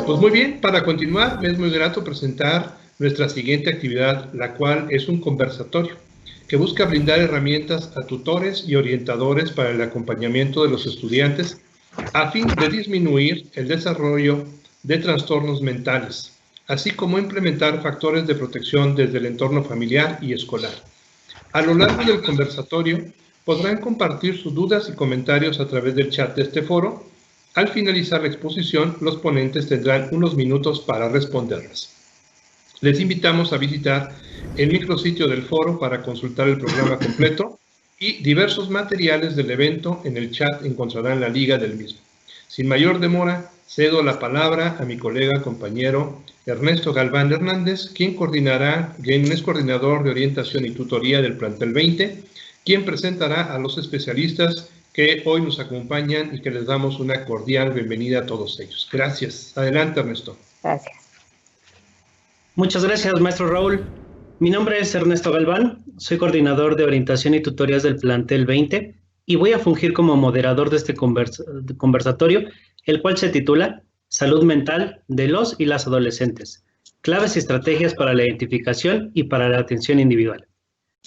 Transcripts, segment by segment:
Pues muy bien, para continuar, me es muy grato presentar nuestra siguiente actividad, la cual es un conversatorio que busca brindar herramientas a tutores y orientadores para el acompañamiento de los estudiantes a fin de disminuir el desarrollo de trastornos mentales, así como implementar factores de protección desde el entorno familiar y escolar. A lo largo del conversatorio podrán compartir sus dudas y comentarios a través del chat de este foro. Al finalizar la exposición, los ponentes tendrán unos minutos para responderlas. Les invitamos a visitar el micrositio del foro para consultar el programa completo y diversos materiales del evento. En el chat encontrarán la liga del mismo. Sin mayor demora, cedo la palabra a mi colega, compañero Ernesto Galván Hernández, quien es coordinador de orientación y tutoría del plantel 20, quien presentará a los especialistas que hoy nos acompañan y que les damos una cordial bienvenida a todos ellos. Gracias. Adelante, Ernesto. Gracias. Muchas gracias, maestro Raúl. Mi nombre es Ernesto Galván, soy coordinador de orientación y tutorías del plantel 20 y voy a fungir como moderador de este conversatorio, el cual se titula Salud mental de los y las adolescentes, claves y estrategias para la identificación y para la atención individual.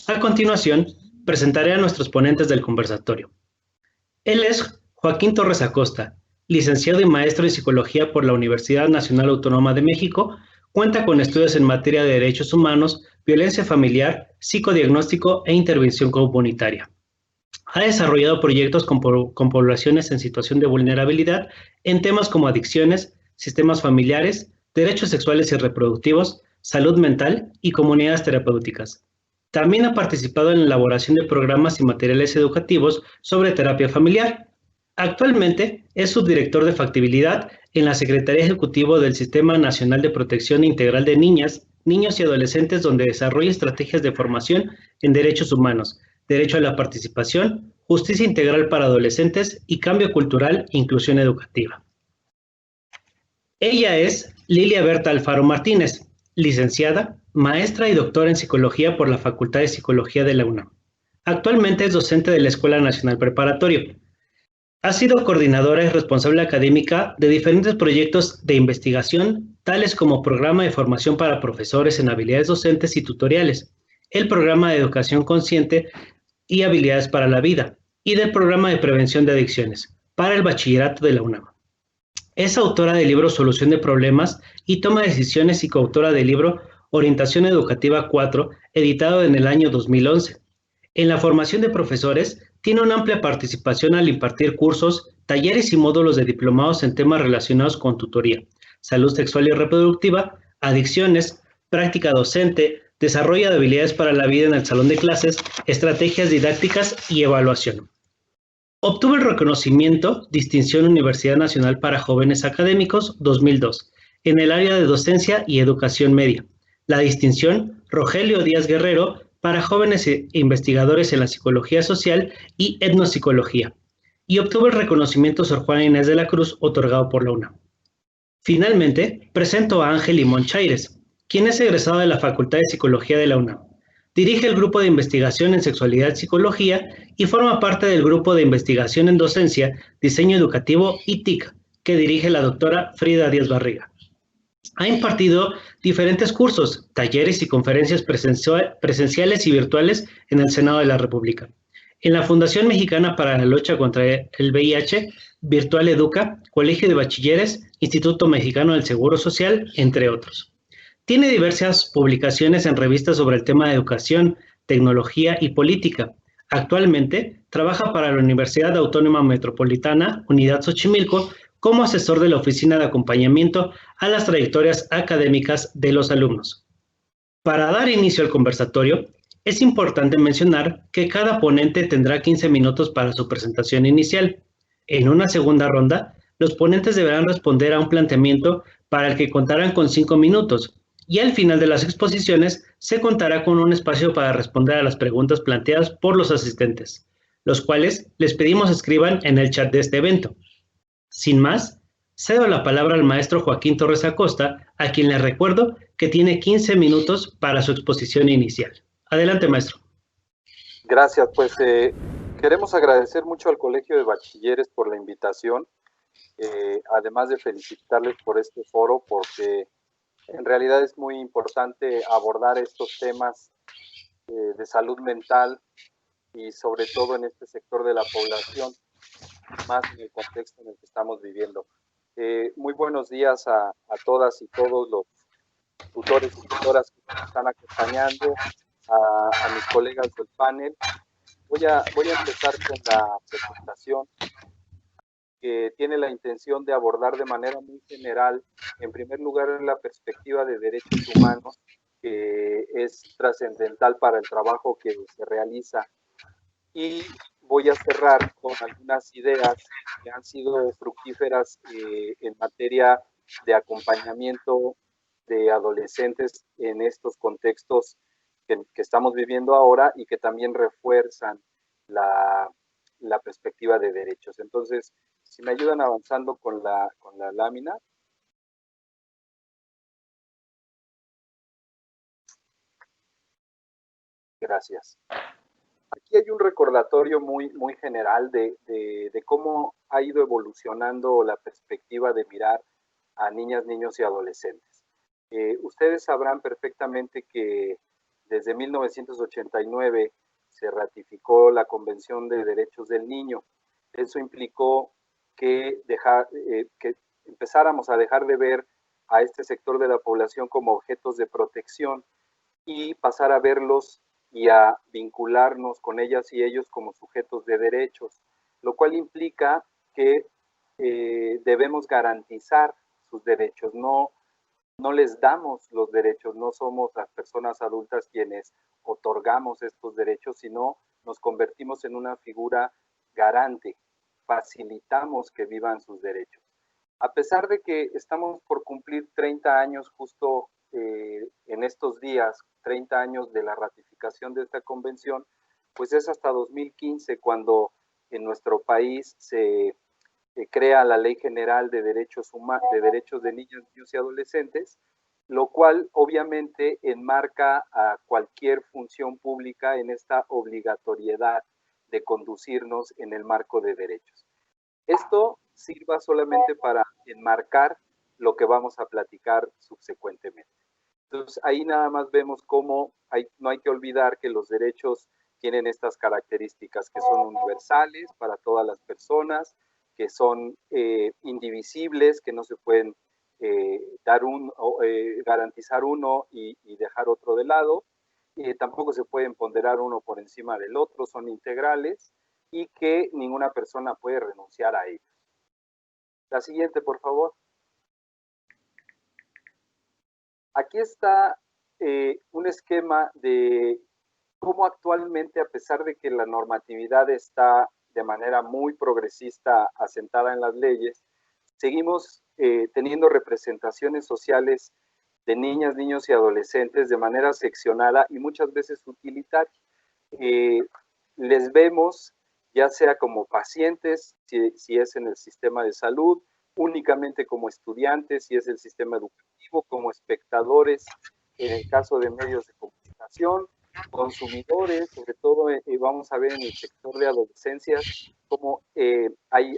A continuación, presentaré a nuestros ponentes del conversatorio. Él es Joaquín Torres Acosta, licenciado y maestro en Psicología por la Universidad Nacional Autónoma de México, cuenta con estudios en materia de derechos humanos, violencia familiar, psicodiagnóstico e intervención comunitaria. Ha desarrollado proyectos con poblaciones en situación de vulnerabilidad en temas como adicciones, sistemas familiares, derechos sexuales y reproductivos, salud mental y comunidades terapéuticas. También ha participado en la elaboración de programas y materiales educativos sobre terapia familiar. Actualmente es subdirector de factibilidad en la Secretaría Ejecutiva del Sistema Nacional de Protección Integral de Niñas, Niños y Adolescentes, donde desarrolla estrategias de formación en derechos humanos, derecho a la participación, justicia integral para adolescentes y cambio cultural e inclusión educativa. Ella es Lilia Berta Alfaro Martínez, licenciada, maestra y doctora en Psicología por la Facultad de Psicología de la UNAM. Actualmente es docente de la Escuela Nacional Preparatorio. Ha sido coordinadora y responsable académica de diferentes proyectos de investigación, tales como Programa de Formación para Profesores en Habilidades Docentes y Tutoriales, el Programa de Educación Consciente y Habilidades para la Vida, y del Programa de Prevención de Adicciones, para el Bachillerato de la UNAM. Es autora del libro Solución de Problemas y Toma de Decisiones y coautora del libro Orientación Educativa 4, editado en el año 2011. En la formación de profesores, tiene una amplia participación al impartir cursos, talleres y módulos de diplomados en temas relacionados con tutoría, salud sexual y reproductiva, adicciones, práctica docente, desarrollo de habilidades para la vida en el salón de clases, estrategias didácticas y evaluación. Obtuvo el reconocimiento Distinción Universidad Nacional para Jóvenes Académicos 2002 en el área de docencia y educación media, la distinción Rogelio Díaz Guerrero para jóvenes investigadores en la psicología social y etnopsicología, y obtuvo el reconocimiento Sor Juana Inés de la Cruz otorgado por la UNAM. Finalmente, presento a Ángel Limón Chaires, quien es egresado de la Facultad de Psicología de la UNAM. Dirige el grupo de investigación en sexualidad y psicología y forma parte del grupo de investigación en docencia, diseño educativo y TIC, que dirige la doctora Frida Díaz Barriga. Ha impartido diferentes cursos, talleres y conferencias presenciales y virtuales en el Senado de la República. En la Fundación Mexicana para la Lucha contra el VIH, Virtual Educa, Colegio de Bachilleres, Instituto Mexicano del Seguro Social, entre otros. Tiene diversas publicaciones en revistas sobre el tema de educación, tecnología y política. Actualmente trabaja para la Universidad Autónoma Metropolitana, Unidad Xochimilco, como asesor de la Oficina de Acompañamiento a las Trayectorias Académicas de los Alumnos. Para dar inicio al conversatorio, es importante mencionar que cada ponente tendrá 15 minutos para su presentación inicial. En una segunda ronda, los ponentes deberán responder a un planteamiento para el que contarán con 5 minutos, y al final de las exposiciones se contará con un espacio para responder a las preguntas planteadas por los asistentes, los cuales les pedimos escriban en el chat de este evento. Sin más, cedo la palabra al maestro Joaquín Torres Acosta, a quien le recuerdo que tiene 15 minutos para su exposición inicial. Adelante, maestro. Gracias, pues queremos agradecer mucho al Colegio de Bachilleres por la invitación, además de felicitarles por este foro, porque en realidad es muy importante abordar estos temas de salud mental y sobre todo en este sector de la población, más en el contexto en el que estamos viviendo. Muy buenos días a todas y todos los tutores y tutoras que nos están acompañando, a mis colegas del panel. Voy a empezar con la presentación que tiene la intención de abordar de manera muy general, en primer lugar, la perspectiva de derechos humanos, que es trascendental para el trabajo que se realiza. Y voy a cerrar con algunas ideas que han sido fructíferas en materia de acompañamiento de adolescentes en estos contextos que estamos viviendo ahora y que también refuerzan la perspectiva de derechos. Entonces, si me ayudan avanzando con la lámina. Gracias. Aquí hay un recordatorio muy general de cómo ha ido evolucionando la perspectiva de mirar a niñas, niños y adolescentes. Ustedes sabrán perfectamente que desde 1989 se ratificó la Convención de Derechos del Niño. Eso implicó que empezáramos a dejar de ver a este sector de la población como objetos de protección y pasar a verlos y a vincularnos con ellas y ellos como sujetos de derechos, lo cual implica que debemos garantizar sus derechos, no les damos los derechos, no somos las personas adultas quienes otorgamos estos derechos, sino nos convertimos en una figura garante, facilitamos que vivan sus derechos. A pesar de que estamos por cumplir 30 años justo en estos días, 30 años de la ratificación de esta convención, pues es hasta 2015 cuando en nuestro país se crea la Ley General de Derechos de Niños, Niños y Adolescentes, lo cual obviamente enmarca a cualquier función pública en esta obligatoriedad de conducirnos en el marco de derechos. Esto sirva solamente para enmarcar lo que vamos a platicar subsecuentemente. Entonces, ahí nada más vemos cómo no hay que olvidar que los derechos tienen estas características que son universales para todas las personas, que son indivisibles, que no se pueden garantizar uno y dejar otro de lado. Tampoco se pueden ponderar uno por encima del otro, son integrales y que ninguna persona puede renunciar a ellos. La siguiente, por favor. Aquí está un esquema de cómo actualmente, a pesar de que la normatividad está de manera muy progresista asentada en las leyes, seguimos teniendo representaciones sociales de niñas, niños y adolescentes de manera seccionada y muchas veces utilitaria. Les vemos ya sea como pacientes, si es en el sistema de salud, únicamente como estudiantes, si es el sistema educativo, como espectadores, en el caso de medios de comunicación, consumidores, sobre todo vamos a ver en el sector de adolescencias, como hay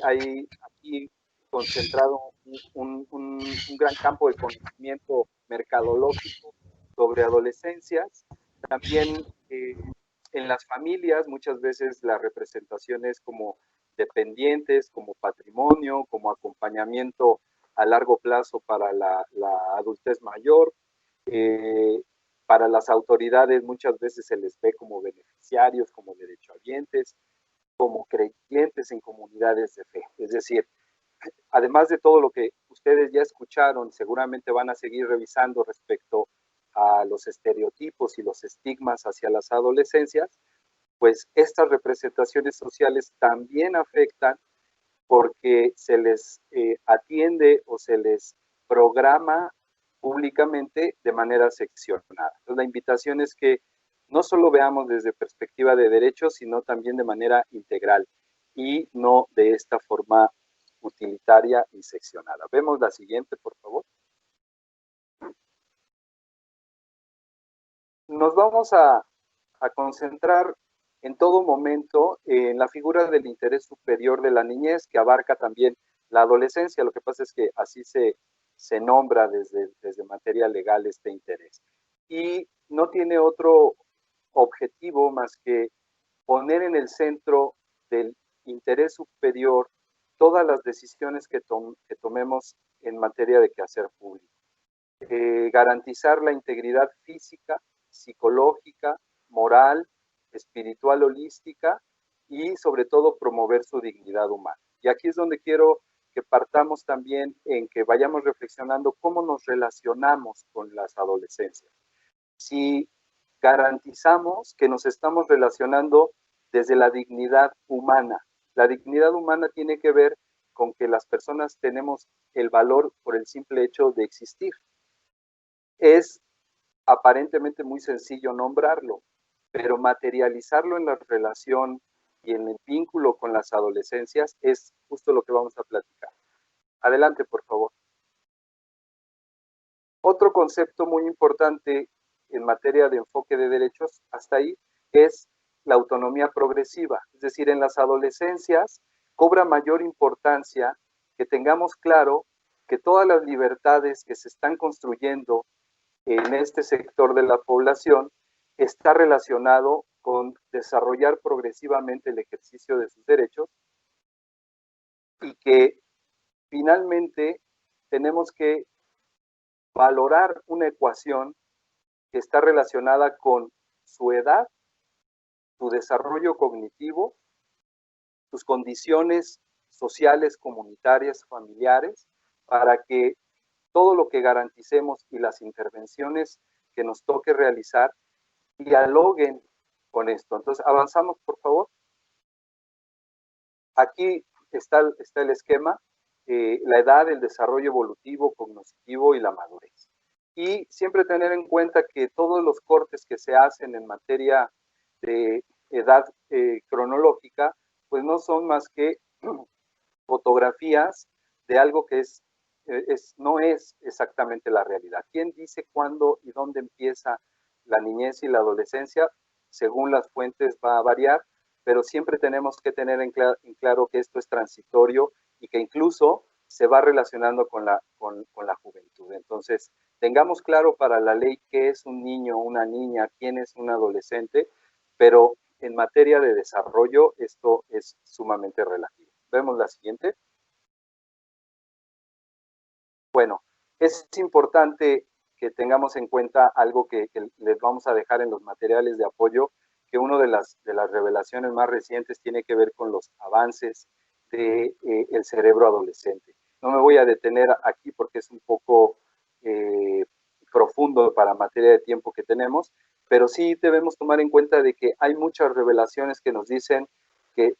aquí concentrado un gran campo de conocimiento mercadológico sobre adolescencias. También en las familias muchas veces la representación es como dependientes, como patrimonio, como acompañamiento a largo plazo para la adultez mayor. Para las autoridades muchas veces se les ve como beneficiarios, como derechohabientes, como creyentes en comunidades de fe. Es decir, además de todo lo que ustedes ya escucharon, seguramente van a seguir revisando respecto a los estereotipos y los estigmas hacia las adolescencias, pues estas representaciones sociales también afectan porque se les atiende o se les programa públicamente de manera seccionada. Entonces, la invitación es que no solo veamos desde perspectiva de derechos, sino también de manera integral y no de esta forma utilitaria y seccionada. Vemos la siguiente, por favor. Nos vamos a concentrar en todo momento en la figura del interés superior de la niñez, que abarca también la adolescencia. Lo que pasa es que así se nombra desde materia legal este interés. Y no tiene otro objetivo más que poner en el centro del interés superior todas las decisiones que tomemos en materia de quehacer público. Garantizar la integridad física, psicológica, moral, espiritual, holística y sobre todo promover su dignidad humana. Y aquí es donde quiero que partamos también en que vayamos reflexionando cómo nos relacionamos con las adolescencias. Si garantizamos que nos estamos relacionando desde la dignidad humana. La dignidad humana tiene que ver con que las personas tenemos el valor por el simple hecho de existir. Es aparentemente muy sencillo nombrarlo, pero materializarlo en la relación y en el vínculo con las adolescencias es justo lo que vamos a platicar. Adelante, por favor. Otro concepto muy importante en materia de enfoque de derechos, hasta ahí, es la autonomía progresiva. Es decir, en las adolescencias cobra mayor importancia que tengamos claro que todas las libertades que se están construyendo en este sector de la población está relacionado con desarrollar progresivamente el ejercicio de sus derechos y que finalmente tenemos que valorar una ecuación que está relacionada con su edad, su desarrollo cognitivo, sus condiciones sociales, comunitarias, familiares, para que todo lo que garanticemos y las intervenciones que nos toque realizar dialoguen con esto. Entonces, avanzamos, por favor. Aquí está el esquema, la edad, el desarrollo evolutivo, cognitivo y la madurez. Y siempre tener en cuenta que todos los cortes que se hacen en materia de edad cronológica, pues no son más que fotografías de algo que no es exactamente la realidad. ¿Quién dice cuándo y dónde empieza la niñez y la adolescencia? Según las fuentes va a variar, pero siempre tenemos que tener en claro que esto es transitorio y que incluso se va relacionando con la juventud. Entonces, tengamos claro para la ley qué es un niño, una niña, quién es un adolescente, pero en materia de desarrollo esto es sumamente relativo. Vemos la siguiente. Bueno, es importante que tengamos en cuenta algo que les vamos a dejar en los materiales de apoyo, que una de las revelaciones más recientes tiene que ver con los avances del cerebro adolescente. No me voy a detener aquí porque es un poco profundo para materia de tiempo que tenemos, pero sí debemos tomar en cuenta de que hay muchas revelaciones que nos dicen que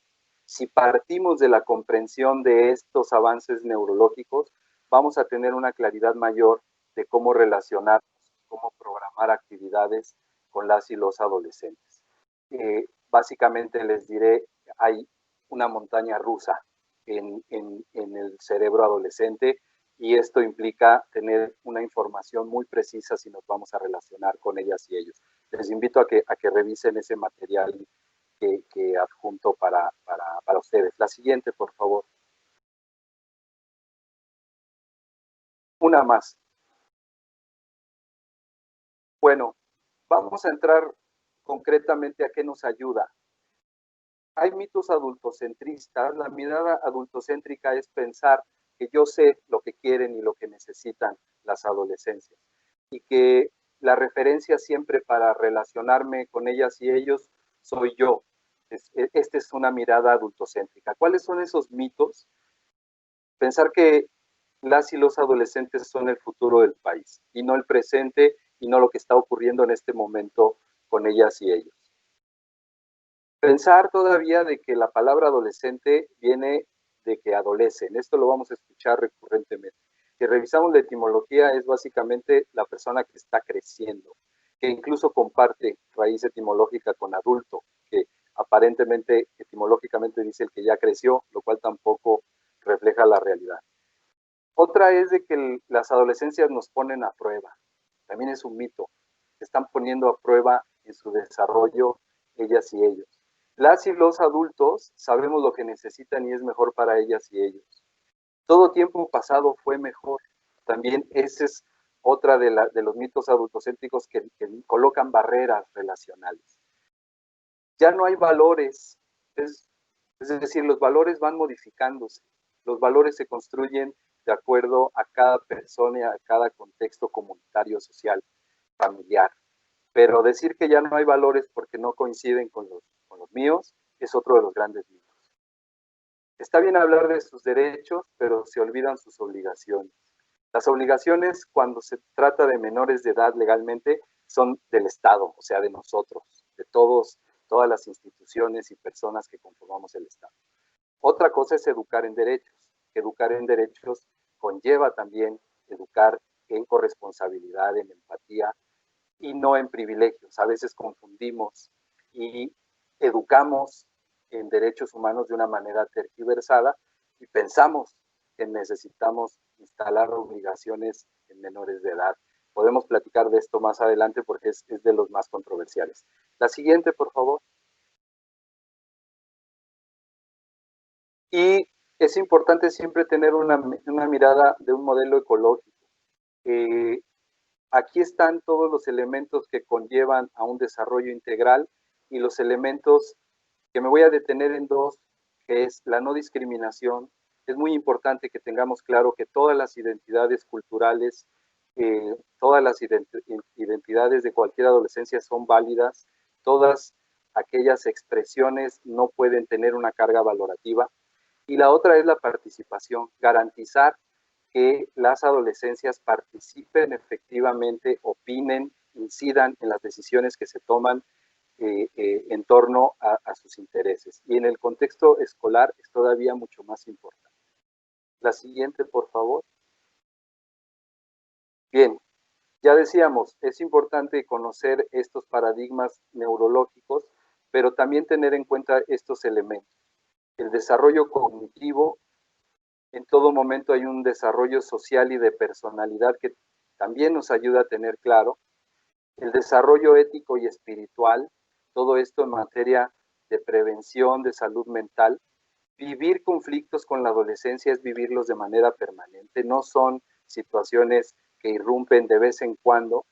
si partimos de la comprensión de estos avances neurológicos, vamos a tener una claridad mayor de cómo relacionarnos, cómo programar actividades con las y los adolescentes. Básicamente les diré, hay una montaña rusa en el cerebro adolescente y esto implica tener una información muy precisa si nos vamos a relacionar con ellas y ellos. Les invito a que revisen ese material que adjunto para ustedes. La siguiente, por favor. Una más. Bueno, vamos a entrar concretamente a qué nos ayuda. Hay mitos adultocentristas. La mirada adultocéntrica es pensar que yo sé lo que quieren y lo que necesitan las adolescencias y que la referencia siempre para relacionarme con ellas y ellos soy yo. Esta es una mirada adultocéntrica. ¿Cuáles son esos mitos? Pensar que las y los adolescentes son el futuro del país y no el presente y no lo que está ocurriendo en este momento con ellas y ellos. Pensar todavía de que la palabra adolescente viene de que adolecen. Esto lo vamos a escuchar recurrentemente. Si revisamos la etimología, es básicamente la persona que está creciendo, que incluso comparte raíz etimológica con adulto, que aparentemente etimológicamente dice el que ya creció, lo cual tampoco refleja la realidad. Otra es de que las adolescencias nos ponen a prueba. También es un mito. Se están poniendo a prueba en su desarrollo ellas y ellos. Las y los adultos sabemos lo que necesitan y es mejor para ellas y ellos. Todo tiempo pasado fue mejor. También ese es otra de los mitos adultocéntricos que colocan barreras relacionales. Ya no hay valores, es decir, los valores van modificándose. Los valores se construyen de acuerdo a cada persona y a cada contexto comunitario, social, familiar. Pero decir que ya no hay valores porque no coinciden con los míos es otro de los grandes mitos. Está bien hablar de sus derechos, pero se olvidan sus obligaciones. Las obligaciones, cuando se trata de menores de edad legalmente, son del Estado, o sea, de nosotros, de todas las instituciones y personas que conformamos el Estado. Otra cosa es educar en derechos. Educar en derechos conlleva también educar en corresponsabilidad, en empatía y no en privilegios. A veces confundimos y educamos en derechos humanos de una manera tergiversada y pensamos que necesitamos instalar obligaciones en menores de edad. Podemos platicar de esto más adelante porque es de los más controversiales. La siguiente, por favor. Y es importante siempre tener una mirada de un modelo ecológico. Aquí están todos los elementos que conllevan a un desarrollo integral y los elementos que me voy a detener en dos, que es la no discriminación. Es muy importante que tengamos claro que todas las identidades culturales, todas las identidades de cualquier adolescencia son válidas, todas aquellas expresiones no pueden tener una carga valorativa. Y la otra es la participación, garantizar que las adolescencias participen efectivamente, opinen, incidan en las decisiones que se toman en torno a sus intereses. Y en el contexto escolar es todavía mucho más importante. La siguiente, por favor. Bien, ya decíamos, es importante conocer estos paradigmas neurológicos, pero también tener en cuenta estos elementos. El desarrollo cognitivo, en todo momento hay un desarrollo social y de personalidad que también nos ayuda a tener claro. El desarrollo ético y espiritual, todo esto en materia de prevención, de salud mental. Vivir conflictos con la adolescencia es vivirlos de manera permanente, no son situaciones que irrumpen de vez en cuando.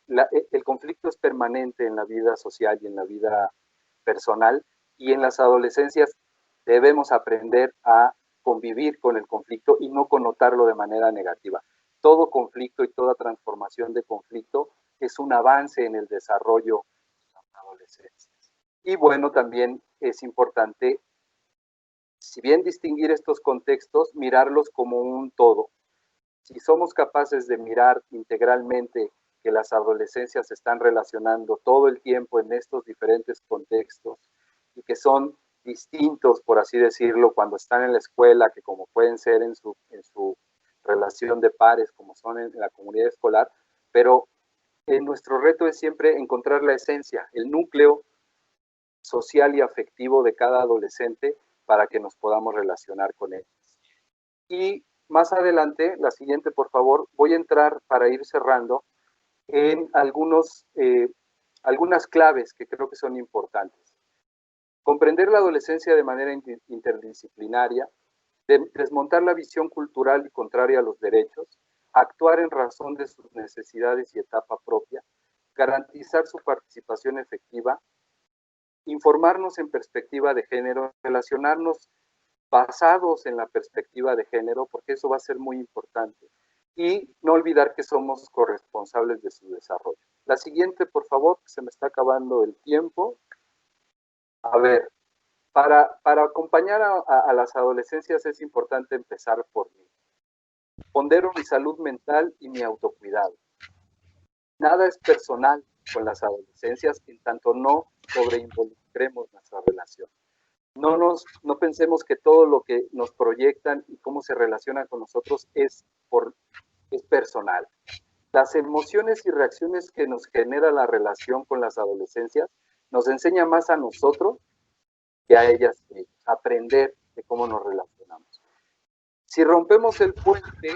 El conflicto es permanente en la vida social y en la vida personal, y en las adolescencias debemos aprender a convivir con el conflicto y no connotarlo de manera negativa. Todo conflicto y toda transformación de conflicto es un avance en el desarrollo de las adolescencias. Y bueno, también es importante, si bien distinguir estos contextos, mirarlos como un todo. Si somos capaces de mirar integralmente que las adolescencias se están relacionando todo el tiempo en estos diferentes contextos y que son distintos, por así decirlo, cuando están en la escuela, que como pueden ser en su relación de pares, como son en la comunidad escolar, pero nuestro reto es siempre encontrar la esencia, el núcleo social y afectivo de cada adolescente para que nos podamos relacionar con ellos. Y más adelante, la siguiente, por favor, voy a entrar para ir cerrando en algunas claves que creo que son importantes. Comprender la adolescencia de manera interdisciplinaria, desmontar la visión cultural y contraria a los derechos, actuar en razón de sus necesidades y etapa propia, garantizar su participación efectiva, informarnos en perspectiva de género, relacionarnos basados en la perspectiva de género, porque eso va a ser muy importante, y no olvidar que somos corresponsables de su desarrollo. La siguiente, por favor, se me está acabando el tiempo. A ver, para acompañar a las adolescencias es importante empezar por mí. Pondero mi salud mental y mi autocuidado. Nada es personal con las adolescencias en tanto no sobreinvolucremos nuestra relación. No pensemos que todo lo que nos proyectan y cómo se relacionan con nosotros es personal. Las emociones y reacciones que nos genera la relación con las adolescencias nos enseña más a nosotros que a ellas, aprender de cómo nos relacionamos. Si rompemos el puente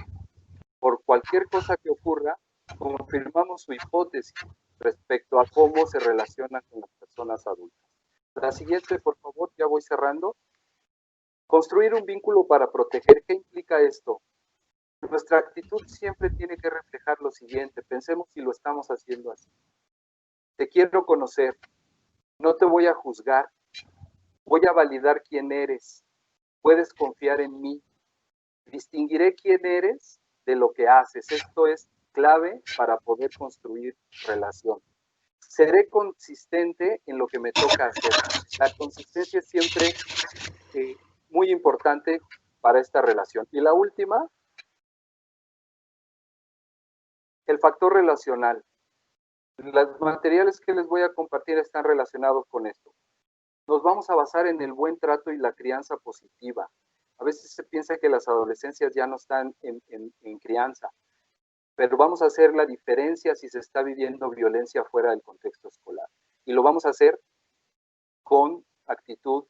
por cualquier cosa que ocurra, confirmamos su hipótesis respecto a cómo se relacionan con las personas adultas. La siguiente, por favor, ya voy cerrando. Construir un vínculo para proteger. ¿Qué implica esto? Nuestra actitud siempre tiene que reflejar lo siguiente. Pensemos si lo estamos haciendo así. Te quiero conocer. No te voy a juzgar. Voy a validar quién eres. Puedes confiar en mí. Distinguiré quién eres de lo que haces. Esto es clave para poder construir relación. Seré consistente en lo que me toca hacer. La consistencia es siempre muy importante para esta relación. Y la última, el factor relacional. Los materiales que les voy a compartir están relacionados con esto. Nos vamos a basar en el buen trato y la crianza positiva. A veces se piensa que las adolescencias ya no están en crianza, pero vamos a hacer la diferencia si se está viviendo violencia fuera del contexto escolar. Y lo vamos a hacer con actitud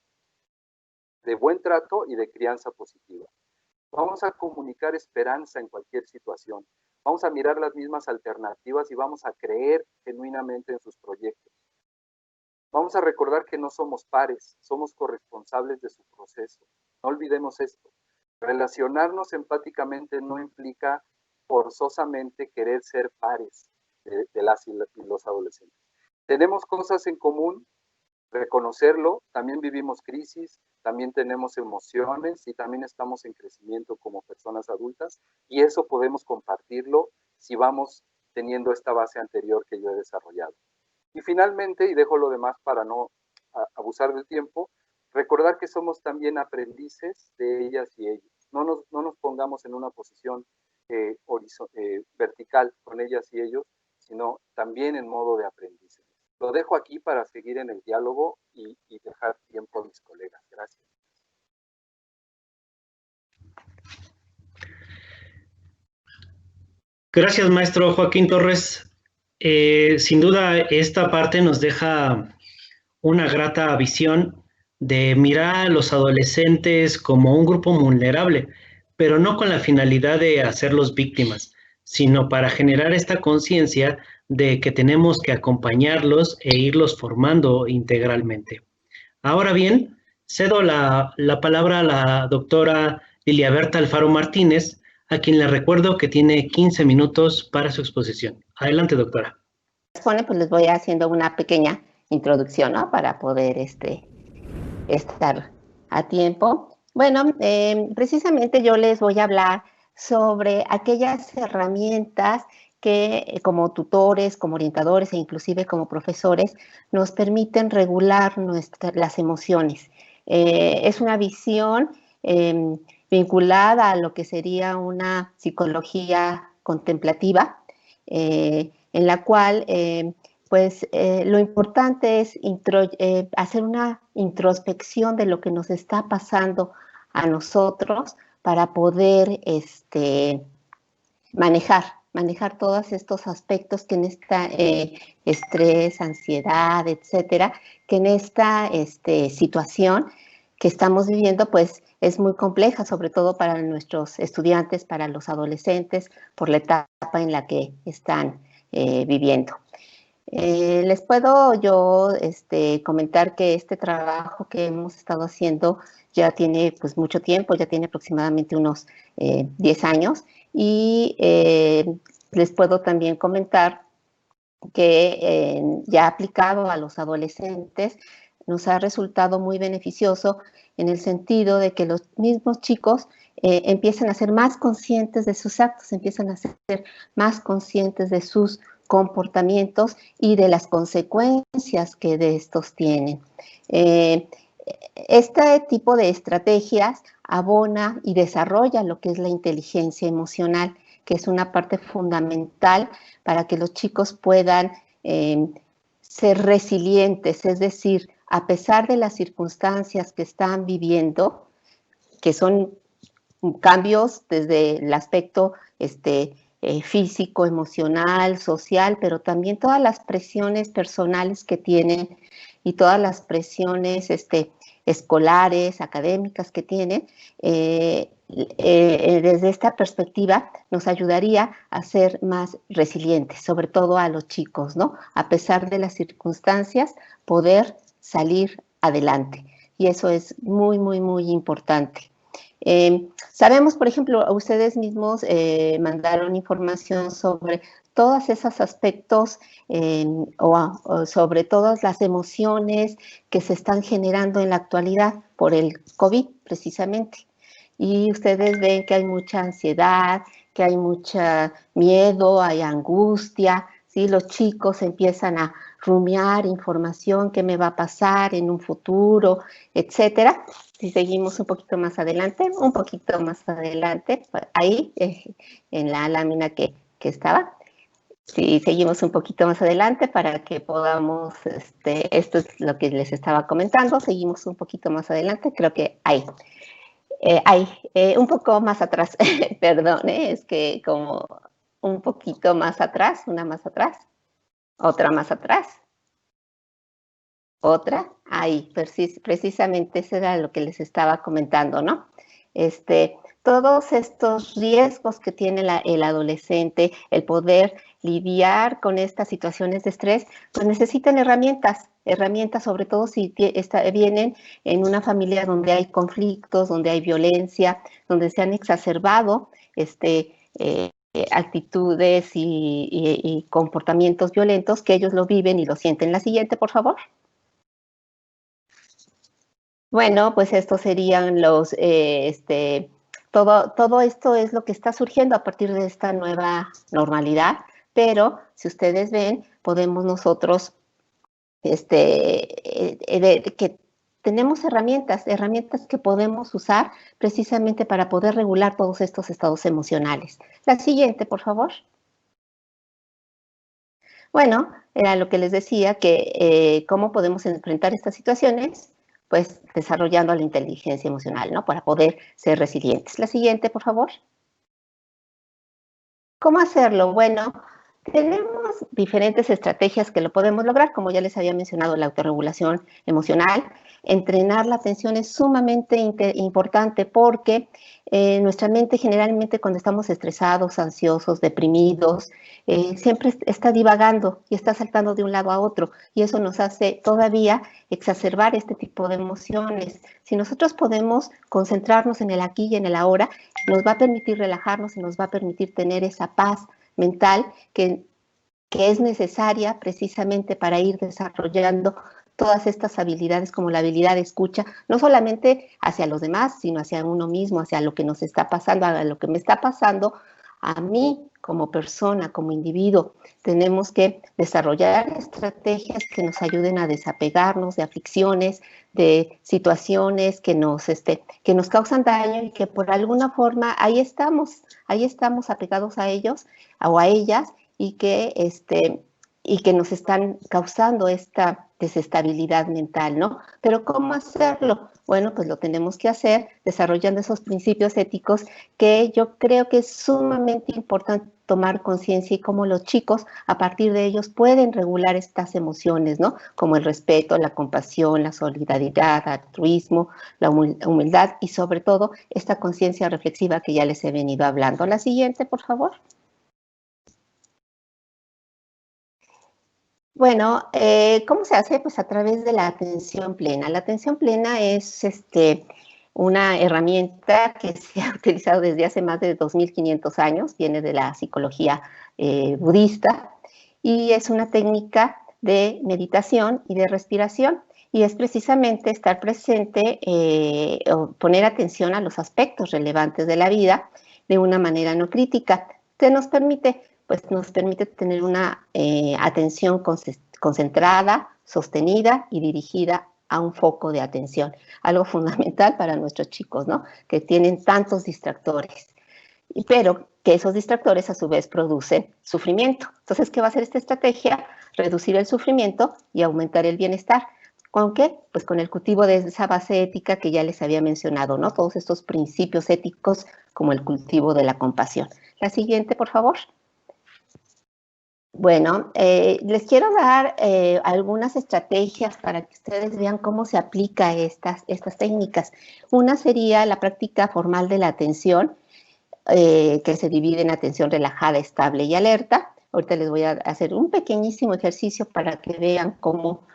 de buen trato y de crianza positiva. Vamos a comunicar esperanza en cualquier situación. Vamos a mirar las mismas alternativas y vamos a creer genuinamente en sus proyectos. Vamos a recordar que no somos pares, somos corresponsables de su proceso. No olvidemos esto. Relacionarnos empáticamente no implica forzosamente querer ser pares de las y los adolescentes. Tenemos cosas en común, reconocerlo, también vivimos crisis, también tenemos emociones y también estamos en crecimiento como personas adultas, y eso podemos compartirlo si vamos teniendo esta base anterior que yo he desarrollado. Y finalmente, y dejo lo demás para no abusar del tiempo, recordar que somos también aprendices de ellas y ellos. No nos pongamos en una posición vertical con ellas y ellos, sino también en modo de aprendices. Lo dejo aquí para seguir en el diálogo y dejar tiempo a mis colegas. Gracias. Gracias, maestro Joaquín Torres. Sin duda, esta parte nos deja una grata visión de mirar a los adolescentes como un grupo vulnerable, pero no con la finalidad de hacerlos víctimas, sino para generar esta conciencia de que tenemos que acompañarlos e irlos formando integralmente. Ahora bien, cedo la palabra a la doctora Liliaberta Alfaro Martínez, a quien le recuerdo que tiene 15 minutos para su exposición. Adelante, doctora. Pues les voy haciendo una pequeña introducción, ¿no? Para poder estar a tiempo. Bueno, precisamente yo les voy a hablar sobre aquellas herramientas que como tutores, como orientadores e inclusive como profesores nos permiten regular las emociones. Es una visión vinculada a lo que sería una psicología contemplativa, en la cual lo importante es hacer una introspección de lo que nos está pasando a nosotros para poder manejar todos estos aspectos que en esta estrés, ansiedad, etcétera, que en esta situación que estamos viviendo, pues es muy compleja, sobre todo para nuestros estudiantes, para los adolescentes, por la etapa en la que están viviendo. Les puedo yo comentar que este trabajo que hemos estado haciendo ya tiene pues mucho tiempo, ya tiene aproximadamente unos 10 años, y les puedo también comentar que ya aplicado a los adolescentes nos ha resultado muy beneficioso en el sentido de que los mismos chicos empiezan a ser más conscientes de sus actos, empiezan a ser más conscientes de sus comportamientos y de las consecuencias que de estos tienen. Este tipo de estrategias abona y desarrolla lo que es la inteligencia emocional, que es una parte fundamental para que los chicos puedan ser resilientes, es decir, a pesar de las circunstancias que están viviendo, que son cambios desde el aspecto físico, emocional, social, pero también todas las presiones personales que tienen y todas las presiones escolares, académicas que tienen, desde esta perspectiva nos ayudaría a ser más resilientes, sobre todo a los chicos, ¿no? A pesar de las circunstancias, poder salir adelante. Y eso es muy, muy, muy importante. Sabemos, por ejemplo, ustedes mismos mandaron información sobre todos esos aspectos o sobre todas las emociones que se están generando en la actualidad por el COVID, precisamente. Y ustedes ven que hay mucha ansiedad, que hay mucho miedo, hay angustia, ¿sí? Los chicos empiezan a rumiar información, qué me va a pasar en un futuro, etcétera. Si seguimos un poquito más adelante, ahí en la lámina que estaba. Si seguimos un poquito más adelante para que podamos, esto es lo que les estaba comentando, seguimos un poquito más adelante, creo que ahí. Un poco más atrás, perdón, es que como un poquito más atrás, una más atrás, otra más atrás, otra, ahí, precisamente eso era lo que les estaba comentando, ¿no? Todos estos riesgos que tiene el adolescente, el poder lidiar con estas situaciones de estrés, pues necesitan herramientas sobre todo si vienen en una familia donde hay conflictos, donde hay violencia, donde se han exacerbado actitudes y comportamientos violentos, que ellos lo viven y lo sienten. La siguiente, por favor. Bueno, pues estos serían los, todo esto es lo que está surgiendo a partir de esta nueva normalidad, pero si ustedes ven, podemos nosotros, que tenemos herramientas que podemos usar precisamente para poder regular todos estos estados emocionales. La siguiente, por favor. Bueno, era lo que les decía, que cómo podemos enfrentar estas situaciones, pues desarrollando la inteligencia emocional, ¿no? Para poder ser resilientes. La siguiente, por favor. ¿Cómo hacerlo? Bueno, tenemos diferentes estrategias que lo podemos lograr, como ya les había mencionado, la autorregulación emocional. Entrenar la atención es sumamente importante porque nuestra mente generalmente cuando estamos estresados, ansiosos, deprimidos, siempre está divagando y está saltando de un lado a otro y eso nos hace todavía exacerbar este tipo de emociones. Si nosotros podemos concentrarnos en el aquí y en el ahora, nos va a permitir relajarnos y nos va a permitir tener esa paz mental que es necesaria precisamente para ir desarrollando todas estas habilidades como la habilidad de escucha, no solamente hacia los demás, sino hacia uno mismo, hacia lo que nos está pasando, a lo que me está pasando a mí como persona, como individuo. Tenemos que desarrollar estrategias que nos ayuden a desapegarnos de aflicciones, de situaciones que nos causan daño y que por alguna forma ahí estamos apegados a ellos o a ellas y que nos están causando esta desestabilidad mental, ¿no? Pero ¿cómo hacerlo? Bueno, pues lo tenemos que hacer desarrollando esos principios éticos que yo creo que es sumamente importante tomar conciencia y cómo los chicos a partir de ellos pueden regular estas emociones, ¿no? Como el respeto, la compasión, la solidaridad, altruismo, la humildad y sobre todo esta conciencia reflexiva que ya les he venido hablando. La siguiente, por favor. Bueno, ¿cómo se hace? Pues a través de la atención plena. La atención plena es una herramienta que se ha utilizado desde hace más de 2500 años, viene de la psicología budista y es una técnica de meditación y de respiración y es precisamente estar presente o poner atención a los aspectos relevantes de la vida de una manera no crítica. ¿Qué nos permite? Pues nos permite tener una atención concentrada, sostenida y dirigida a un foco de atención. Algo fundamental para nuestros chicos, ¿no? Que tienen tantos distractores. Pero que esos distractores a su vez producen sufrimiento. Entonces, ¿qué va a hacer esta estrategia? Reducir el sufrimiento y aumentar el bienestar. ¿Con qué? Pues con el cultivo de esa base ética que ya les había mencionado, ¿no? Todos estos principios éticos como el cultivo de la compasión. La siguiente, por favor. Bueno, les quiero dar algunas estrategias para que ustedes vean cómo se aplica estas técnicas. Una sería la práctica formal de la atención, que se divide en atención relajada, estable y alerta. Ahorita les voy a hacer un pequeñísimo ejercicio para que vean cómo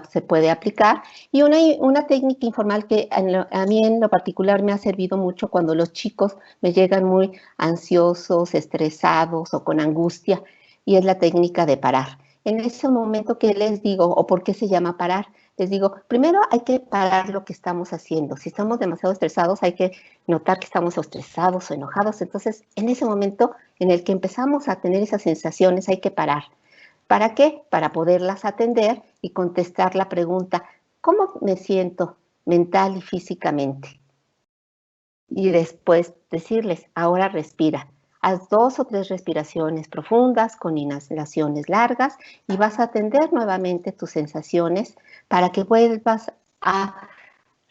se puede aplicar. Y una técnica informal que a mí en lo particular me ha servido mucho cuando los chicos me llegan muy ansiosos, estresados o con angustia, y es la técnica de parar. En ese momento, ¿qué les digo? ¿O por qué se llama parar? Les digo, primero hay que parar lo que estamos haciendo. Si estamos demasiado estresados, hay que notar que estamos estresados o enojados. Entonces, en ese momento en el que empezamos a tener esas sensaciones, hay que parar. ¿Para qué? Para poderlas atender y contestar la pregunta, ¿cómo me siento mental y físicamente? Y después decirles, ahora respira. Haz 2 o 3 respiraciones profundas con inhalaciones largas y vas a atender nuevamente tus sensaciones para que vuelvas a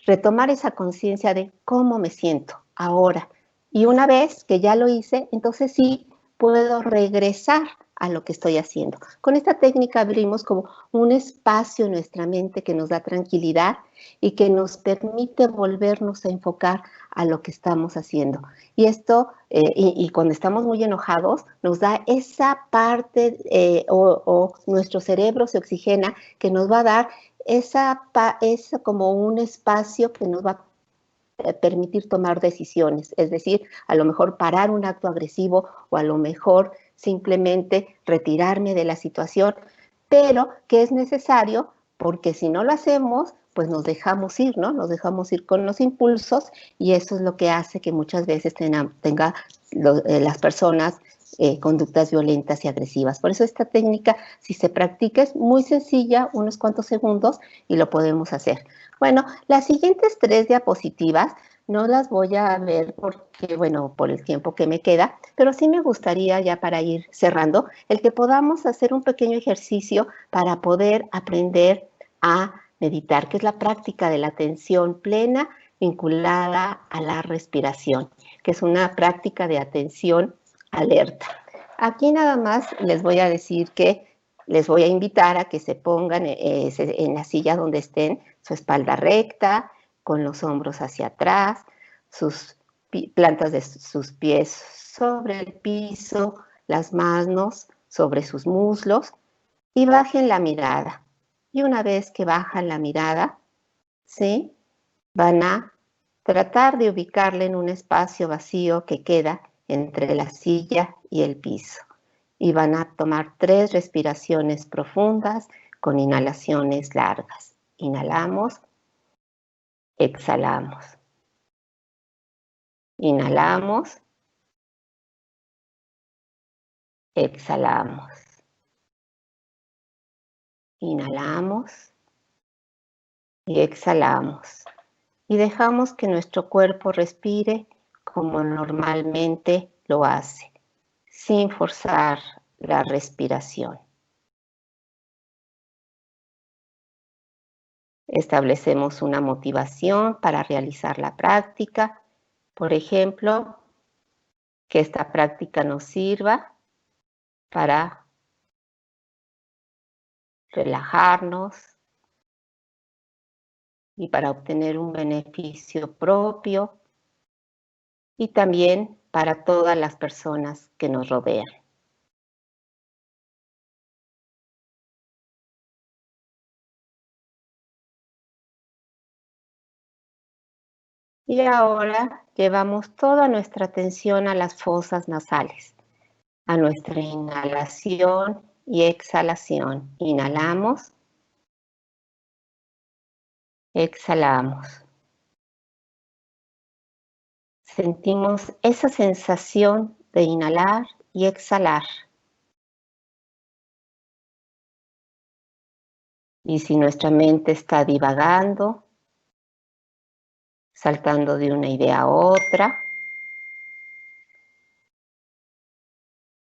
retomar esa conciencia de cómo me siento ahora. Y una vez que ya lo hice, entonces sí puedo regresar a lo que estoy haciendo. Con esta técnica abrimos como un espacio en nuestra mente que nos da tranquilidad y que nos permite volvernos a enfocar a lo que estamos haciendo. Y esto, y cuando estamos muy enojados, nos da esa parte o nuestro cerebro se oxigena que nos va a dar es como un espacio que nos va a permitir tomar decisiones, es decir, a lo mejor parar un acto agresivo o a lo mejor simplemente retirarme de la situación, pero que es necesario porque si no lo hacemos, pues nos dejamos ir, ¿no? Nos dejamos ir con los impulsos y eso es lo que hace que muchas veces tenga las personas conductas violentas y agresivas. Por eso esta técnica, si se practica, es muy sencilla, unos cuantos segundos y lo podemos hacer. Bueno, las siguientes 3 diapositivas no las voy a ver porque, bueno, por el tiempo que me queda, pero sí me gustaría ya para ir cerrando, el que podamos hacer un pequeño ejercicio para poder aprender a meditar, que es la práctica de la atención plena vinculada a la respiración, que es una práctica de atención alerta. Aquí nada más les voy a decir que les voy a invitar a que se pongan en la silla donde estén, su espalda recta, con los hombros hacia atrás, sus plantas de sus pies sobre el piso, las manos sobre sus muslos y bajen la mirada. Y una vez que bajan la mirada, ¿sí? Van a tratar de ubicarla en un espacio vacío que queda entre la silla y el piso. Y van a tomar 3 respiraciones profundas con inhalaciones largas. Inhalamos, exhalamos. Inhalamos, exhalamos. Inhalamos y exhalamos. Y dejamos que nuestro cuerpo respire como normalmente lo hace, sin forzar la respiración. Establecemos una motivación para realizar la práctica. Por ejemplo, que esta práctica nos sirva para relajarnos y para obtener un beneficio propio y también para todas las personas que nos rodean. Y ahora llevamos toda nuestra atención a las fosas nasales, a nuestra inhalación y exhalación. Inhalamos, exhalamos. Sentimos esa sensación de inhalar y exhalar. Y si nuestra mente está divagando, saltando de una idea a otra,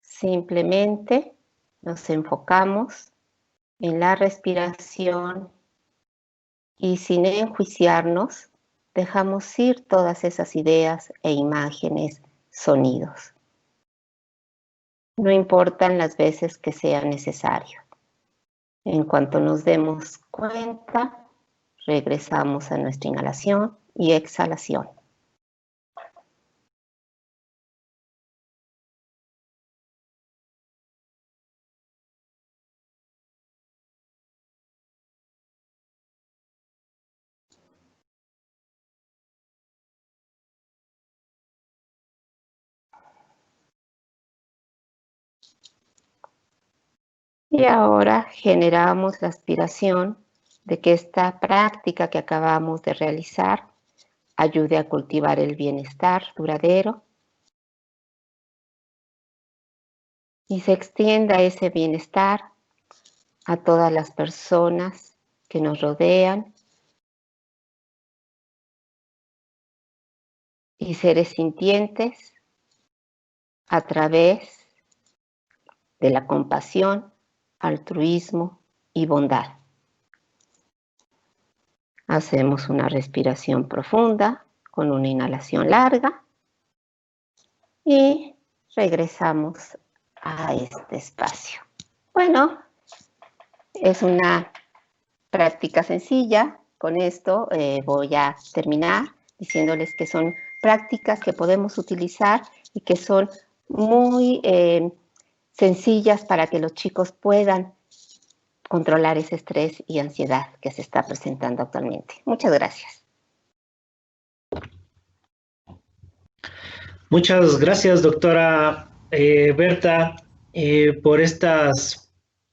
simplemente nos enfocamos en la respiración y sin enjuiciarnos, dejamos ir todas esas ideas e imágenes, sonidos. No importan las veces que sea necesario. En cuanto nos demos cuenta, regresamos a nuestra inhalación y exhalación. Y ahora generamos la aspiración de que esta práctica que acabamos de realizar ayude a cultivar el bienestar duradero y se extienda ese bienestar a todas las personas que nos rodean y seres sintientes a través de la compasión, altruismo y bondad. Hacemos una respiración profunda con una inhalación larga y regresamos a este espacio. Bueno, es una práctica sencilla. Con esto voy a terminar diciéndoles que son prácticas que podemos utilizar y que son muy sencillas para que los chicos puedan controlar ese estrés y ansiedad que se está presentando actualmente. Muchas gracias. Muchas gracias, doctora Berta, por esas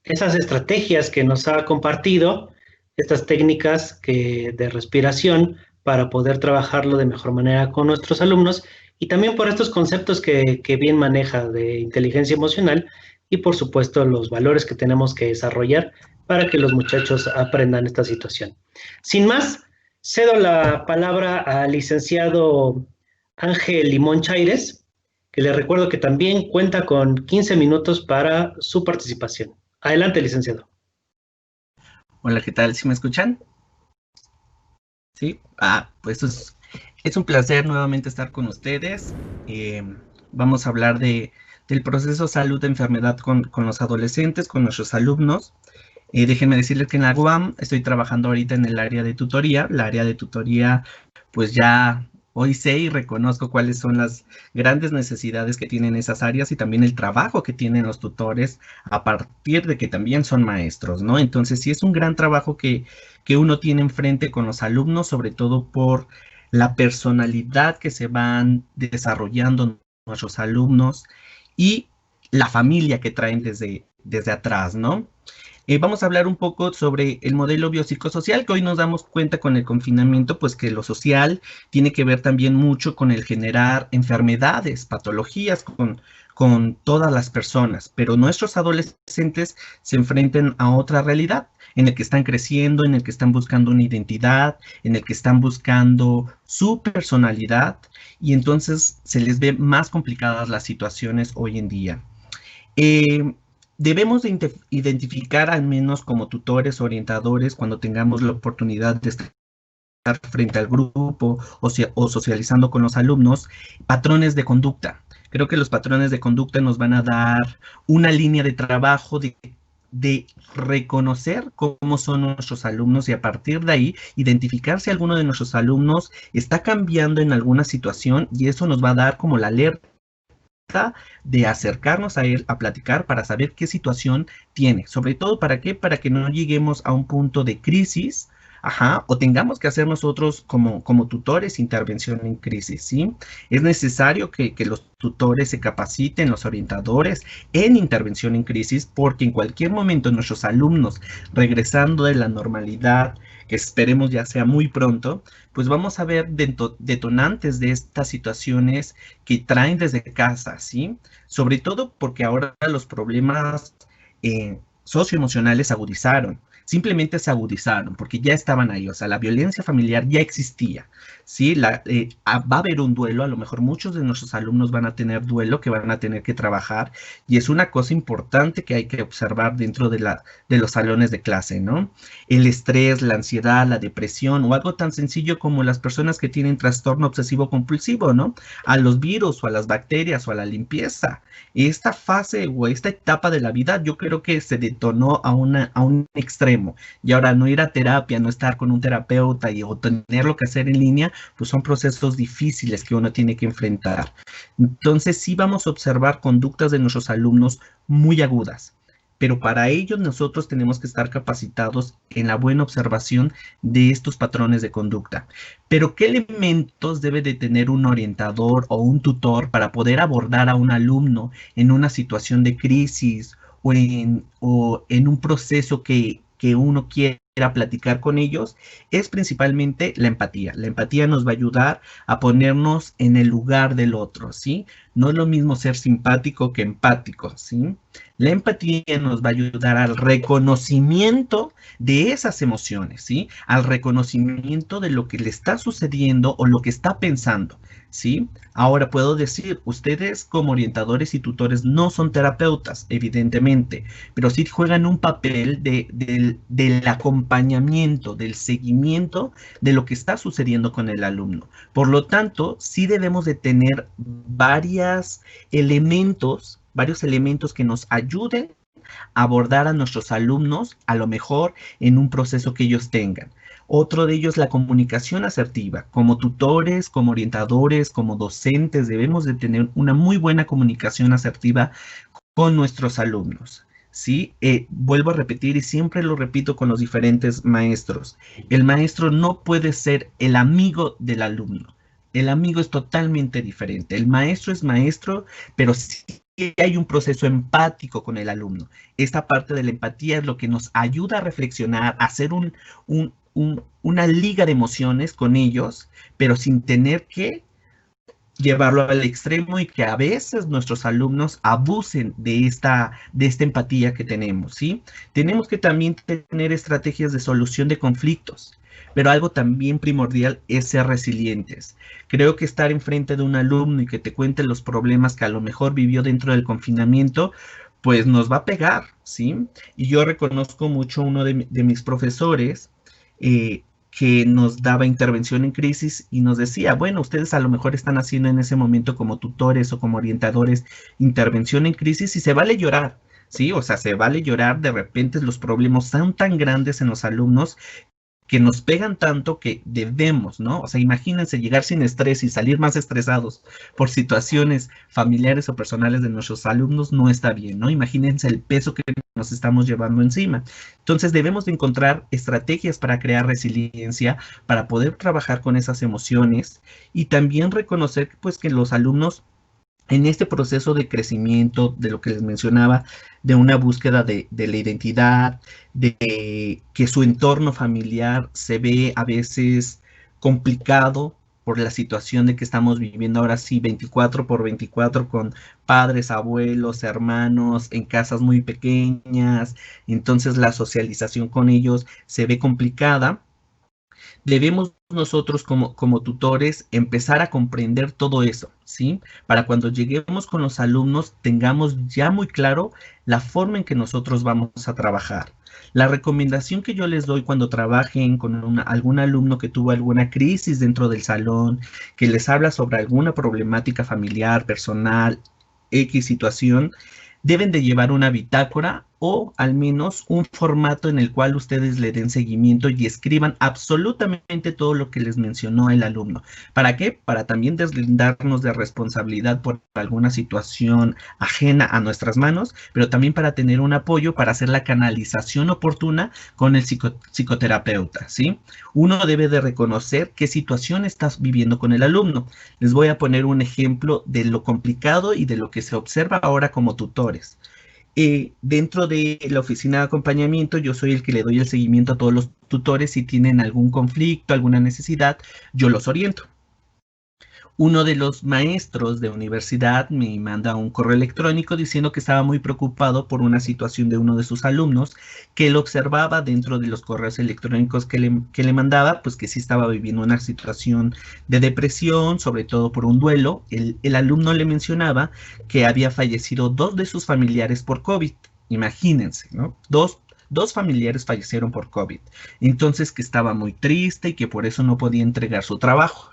estrategias que nos ha compartido, estas técnicas de respiración para poder trabajarlo de mejor manera con nuestros alumnos y también por estos conceptos que bien maneja de inteligencia emocional y por supuesto los valores que tenemos que desarrollar para que los muchachos aprendan esta situación. Sin más, cedo la palabra al licenciado Ángel Limón Chaires, que le recuerdo que también cuenta con 15 minutos para su participación. Adelante, licenciado. Hola, ¿qué tal? ¿Sí me escuchan? Sí. Pues es un placer nuevamente estar con ustedes. Vamos a hablar del proceso salud-enfermedad con los adolescentes, con nuestros alumnos. Déjenme decirles que en la UAM estoy trabajando ahorita en el área de tutoría. La área de tutoría, pues ya hoy sé y reconozco cuáles son las grandes necesidades que tienen esas áreas y también el trabajo que tienen los tutores a partir de que también son maestros, ¿no? Entonces sí es un gran trabajo que uno tiene enfrente con los alumnos, sobre todo por la personalidad que se van desarrollando nuestros alumnos y la familia que traen desde atrás, ¿no? Vamos a hablar un poco sobre el modelo biopsicosocial, que hoy nos damos cuenta con el confinamiento, pues que lo social tiene que ver también mucho con el generar enfermedades, patologías con todas las personas, pero nuestros adolescentes se enfrentan a otra realidad, en el que están creciendo, en el que están buscando una identidad, en el que están buscando su personalidad, y entonces se les ve más complicadas las situaciones hoy en día. Debemos de identificar, al menos como tutores, orientadores, cuando tengamos la oportunidad de estar frente al grupo o socializando con los alumnos, patrones de conducta. Creo que los patrones de conducta nos van a dar una línea de trabajo de reconocer cómo son nuestros alumnos y a partir de ahí identificar si alguno de nuestros alumnos está cambiando en alguna situación y eso nos va a dar como la alerta de acercarnos a él a platicar para saber qué situación tiene, sobre todo para que no lleguemos a un punto de crisis, o tengamos que hacer nosotros como tutores intervención en crisis, ¿sí? Es necesario que los tutores se capaciten, los orientadores en intervención en crisis, porque en cualquier momento nuestros alumnos regresando de la normalidad, que esperemos ya sea muy pronto, pues vamos a ver detonantes de estas situaciones que traen desde casa, ¿sí? Sobre todo porque ahora los problemas socioemocionales agudizaron. simplemente se agudizaron porque ya estaban ahí, o sea, la violencia familiar ya existía, ¿sí? Va a haber un duelo, a lo mejor muchos de nuestros alumnos van a tener duelo que van a tener que trabajar y es una cosa importante que hay que observar dentro de los salones de clase, ¿no? El estrés, la ansiedad, la depresión o algo tan sencillo como las personas que tienen trastorno obsesivo compulsivo, ¿no? A los virus o a las bacterias o a la limpieza. Esta fase o esta etapa de la vida yo creo que se detonó a un extremo y ahora no ir a terapia, no estar con un terapeuta o tener lo que hacer en línea, pues son procesos difíciles que uno tiene que enfrentar. Entonces sí vamos a observar conductas de nuestros alumnos muy agudas, pero para ello nosotros tenemos que estar capacitados en la buena observación de estos patrones de conducta. Pero ¿qué elementos debe de tener un orientador o un tutor para poder abordar a un alumno en una situación de crisis o en un proceso que uno quiera platicar con ellos? Es principalmente la empatía. La empatía nos va a ayudar a ponernos en el lugar del otro, ¿sí? No es lo mismo ser simpático que empático, ¿sí? La empatía nos va a ayudar al reconocimiento de esas emociones, ¿sí? Al reconocimiento de lo que le está sucediendo o lo que está pensando, ¿sí? Ahora puedo decir, ustedes como orientadores y tutores no son terapeutas, evidentemente, pero sí juegan un papel del acompañamiento, del seguimiento de lo que está sucediendo con el alumno. Por lo tanto, sí debemos de tener varios elementos que nos ayuden a abordar a nuestros alumnos, a lo mejor en un proceso que ellos tengan. Otro de ellos, la comunicación asertiva. Como tutores, como orientadores, como docentes, debemos de tener una muy buena comunicación asertiva con nuestros alumnos, ¿sí? Vuelvo a repetir y siempre lo repito con los diferentes maestros. El maestro no puede ser el amigo del alumno. El amigo es totalmente diferente. El maestro es maestro, pero sí hay un proceso empático con el alumno. Esta parte de la empatía es lo que nos ayuda a reflexionar, a hacer una liga de emociones con ellos, pero sin tener que llevarlo al extremo y que a veces nuestros alumnos abusen de esta empatía que tenemos, ¿sí? Tenemos que también tener estrategias de solución de conflictos, pero algo también primordial es ser resilientes. Creo que estar enfrente de un alumno y que te cuente los problemas que a lo mejor vivió dentro del confinamiento, pues nos va a pegar, ¿sí? Y yo reconozco mucho uno de mis profesores, que nos daba intervención en crisis y nos decía, bueno, ustedes a lo mejor están haciendo en ese momento como tutores o como orientadores intervención en crisis y se vale llorar, ¿sí? O sea, se vale llorar, de repente los problemas son tan grandes en los alumnos que nos pegan tanto que debemos, ¿no? O sea, imagínense llegar sin estrés y salir más estresados por situaciones familiares o personales de nuestros alumnos, no está bien, ¿no? Imagínense el peso que nos estamos llevando encima. Entonces debemos de encontrar estrategias para crear resiliencia, para poder trabajar con esas emociones y también reconocer pues que los alumnos en este proceso de crecimiento, de lo que les mencionaba, de una búsqueda de la identidad, de que su entorno familiar se ve a veces complicado por la situación de que estamos viviendo ahora sí 24/24 con padres, abuelos, hermanos en casas muy pequeñas, entonces la socialización con ellos se ve complicada. Debemos nosotros como tutores empezar a comprender todo eso, ¿sí? Para cuando lleguemos con los alumnos tengamos ya muy claro la forma en que nosotros vamos a trabajar. La recomendación que yo les doy cuando trabajen con algún alumno que tuvo alguna crisis dentro del salón, que les habla sobre alguna problemática familiar, personal, X situación, deben de llevar una bitácora o al menos un formato en el cual ustedes le den seguimiento y escriban absolutamente todo lo que les mencionó el alumno. ¿Para qué? Para también deslindarnos de responsabilidad por alguna situación ajena a nuestras manos, pero también para tener un apoyo para hacer la canalización oportuna con el psicoterapeuta, ¿sí? Uno debe de reconocer qué situación estás viviendo con el alumno. Les voy a poner un ejemplo de lo complicado y de lo que se observa ahora como tutores. Dentro de la oficina de acompañamiento, yo soy el que le doy el seguimiento a todos los tutores. Si tienen algún conflicto, alguna necesidad, yo los oriento. uno de los maestros de universidad me manda un correo electrónico diciendo que estaba muy preocupado por una situación de uno de sus alumnos, que él observaba dentro de los correos electrónicos que le mandaba, pues que sí estaba viviendo una situación de depresión, sobre todo por un duelo. El alumno le mencionaba que había fallecido 2 de sus familiares por COVID. Imagínense, ¿no? Dos familiares fallecieron por COVID. Entonces que estaba muy triste y que por eso no podía entregar sus trabajos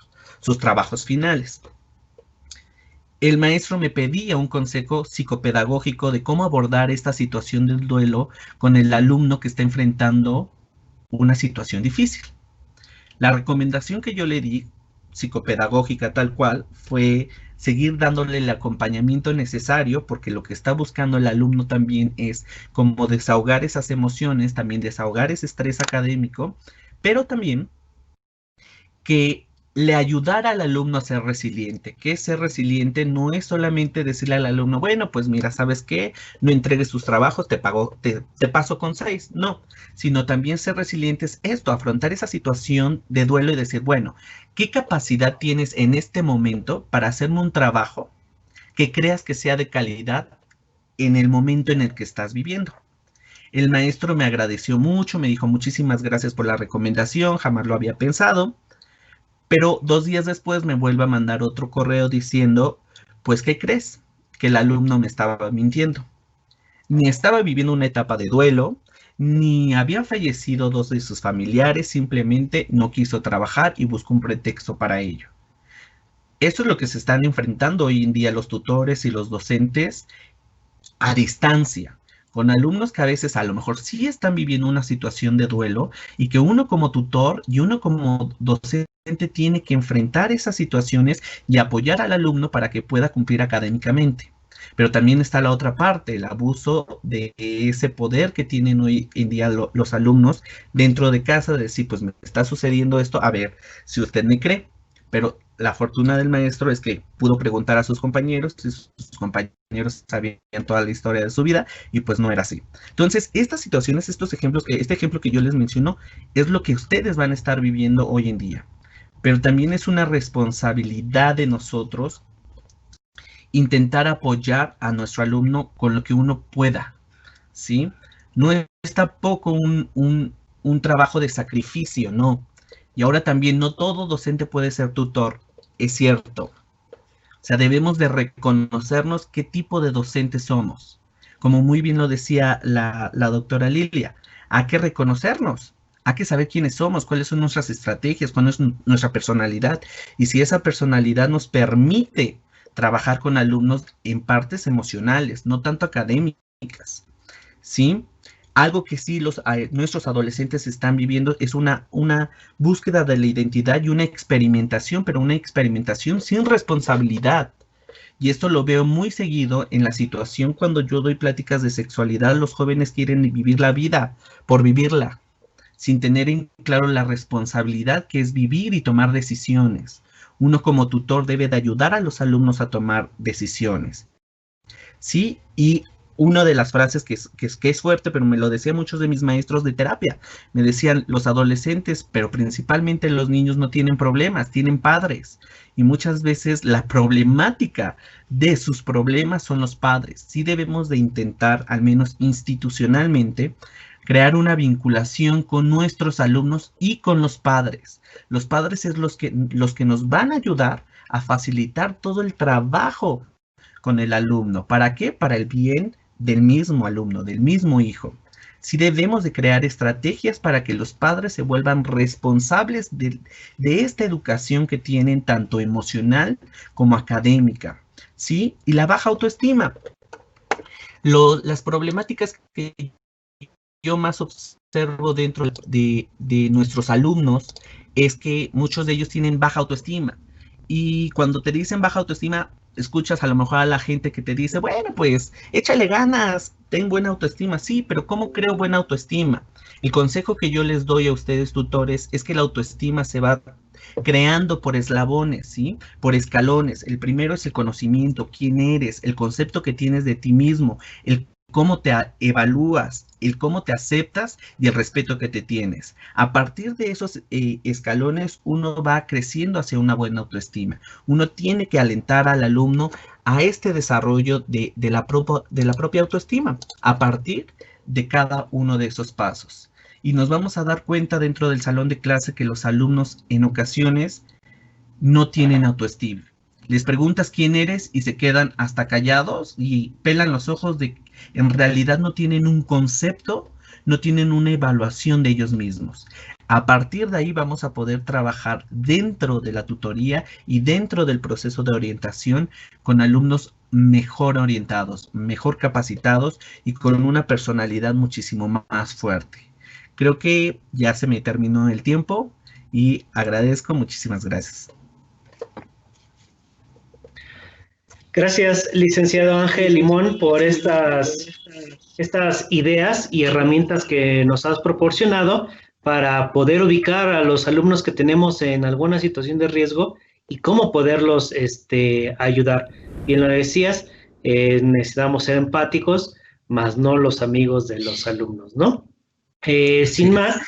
finales. El maestro me pedía un consejo psicopedagógico de cómo abordar esta situación del duelo con el alumno que está enfrentando una situación difícil. La recomendación que yo le di, psicopedagógica tal cual, fue seguir dándole el acompañamiento necesario, porque lo que está buscando el alumno también es como desahogar esas emociones, también desahogar ese estrés académico, pero también que le ayudara al alumno a ser resiliente. Que ser resiliente no es solamente decirle al alumno, bueno, pues mira, ¿sabes qué? No entregues tus trabajos, te paso con 6. No, sino también ser resiliente es esto, afrontar esa situación de duelo y decir, bueno, ¿qué capacidad tienes en este momento para hacerme un trabajo que creas que sea de calidad en el momento en el que estás viviendo? El maestro me agradeció mucho, me dijo muchísimas gracias por la recomendación, jamás lo había pensado. Pero 2 días después me vuelve a mandar otro correo diciendo, pues, ¿qué crees? Que el alumno me estaba mintiendo. Ni estaba viviendo una etapa de duelo, ni habían fallecido 2 de sus familiares, simplemente no quiso trabajar y buscó un pretexto para ello. Esto es lo que se están enfrentando hoy en día los tutores y los docentes a distancia, con alumnos que a veces a lo mejor sí están viviendo una situación de duelo y que uno como tutor y uno como docente tiene que enfrentar esas situaciones y apoyar al alumno para que pueda cumplir académicamente. Pero también está la otra parte, el abuso de ese poder que tienen hoy en día los alumnos dentro de casa, de decir, pues me está sucediendo esto, a ver si usted me cree. Pero la fortuna del maestro es que pudo preguntar a sus compañeros y sus compañeros sabían toda la historia de su vida y pues no era así. Entonces, estas situaciones, este ejemplo que yo les menciono es lo que ustedes van a estar viviendo hoy en día. Pero también es una responsabilidad de nosotros intentar apoyar a nuestro alumno con lo que uno pueda, ¿sí? No es tampoco un trabajo de sacrificio, no. Y ahora también no todo docente puede ser tutor, es cierto. O sea, debemos de reconocernos qué tipo de docentes somos. Como muy bien lo decía la doctora Lilia, hay que reconocernos, hay que saber quiénes somos, cuáles son nuestras estrategias, cuál es nuestra personalidad. Y si esa personalidad nos permite trabajar con alumnos en partes emocionales, no tanto académicas, ¿sí? Algo que sí nuestros adolescentes están viviendo es una búsqueda de la identidad y una experimentación, pero una experimentación sin responsabilidad. Y esto lo veo muy seguido en la situación cuando yo doy pláticas de sexualidad. Los jóvenes quieren vivir la vida por vivirla, sin tener en claro la responsabilidad que es vivir y tomar decisiones. Uno como tutor debe de ayudar a los alumnos a tomar decisiones, ¿sí? Y una de las frases que es fuerte, pero me lo decían muchos de mis maestros de terapia. Me decían, los adolescentes, pero principalmente los niños, no tienen problemas, tienen padres. Y muchas veces la problemática de sus problemas son los padres. Sí debemos de intentar, al menos institucionalmente, crear una vinculación con nuestros alumnos y con los padres. Los padres es los que nos van a ayudar a facilitar todo el trabajo con el alumno. ¿Para qué? Para el bien del mismo alumno, del mismo hijo. Sí debemos de crear estrategias para que los padres se vuelvan responsables de esta educación que tienen, tanto emocional como académica, ¿sí? Y la baja autoestima. Las problemáticas que yo más observo dentro de nuestros alumnos es que muchos de ellos tienen baja autoestima. Y cuando te dicen baja autoestima, escuchas a lo mejor a la gente que te dice, bueno, pues échale ganas, ten buena autoestima. Sí, pero ¿cómo creo buena autoestima? El consejo que yo les doy a ustedes, tutores, es que la autoestima se va creando por eslabones, ¿sí? Por escalones. El primero es el conocimiento, quién eres, el concepto que tienes de ti mismo, el cómo te evalúas, el cómo te aceptas y el respeto que te tienes. A partir de esos escalones, uno va creciendo hacia una buena autoestima. Uno tiene que alentar al alumno a este desarrollo de la propia autoestima, a partir de cada uno de esos pasos. Y nos vamos a dar cuenta dentro del salón de clase que los alumnos en ocasiones no tienen autoestima. Les preguntas quién eres y se quedan hasta callados y pelan los ojos de en realidad no tienen un concepto, no tienen una evaluación de ellos mismos. A partir de ahí vamos a poder trabajar dentro de la tutoría y dentro del proceso de orientación con alumnos mejor orientados, mejor capacitados y con una personalidad muchísimo más fuerte. Creo que ya se me terminó el tiempo y agradezco, muchísimas gracias. Gracias, licenciado Ángel Limón, por estas ideas y herramientas que nos has proporcionado para poder ubicar a los alumnos que tenemos en alguna situación de riesgo y cómo poderlos ayudar. Bien lo decías, necesitamos ser empáticos, más no los amigos de los alumnos, ¿no? Sin más,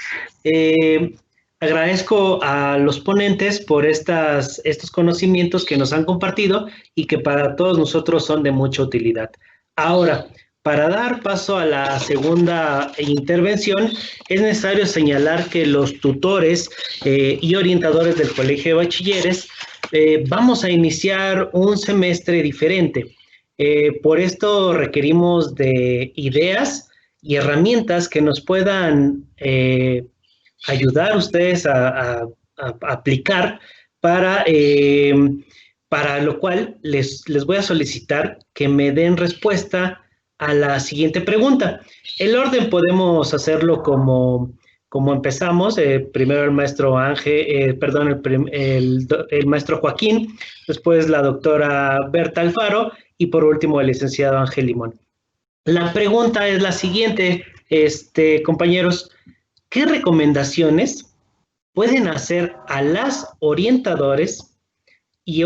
agradezco a los ponentes por estos conocimientos que nos han compartido y que para todos nosotros son de mucha utilidad. Ahora, para dar paso a la segunda intervención, es necesario señalar que los tutores y orientadores del Colegio de Bachilleres vamos a iniciar un semestre diferente. Por esto requerimos de ideas y herramientas que nos puedan ayudar a ustedes a aplicar para lo cual les voy a solicitar que me den respuesta a la siguiente pregunta. El orden podemos hacerlo como empezamos, primero el maestro Ángel, el maestro Joaquín, después la doctora Berta Alfaro y por último el licenciado Ángel Limón. La pregunta es la siguiente, compañeros, ¿qué recomendaciones pueden hacer a las orientadores y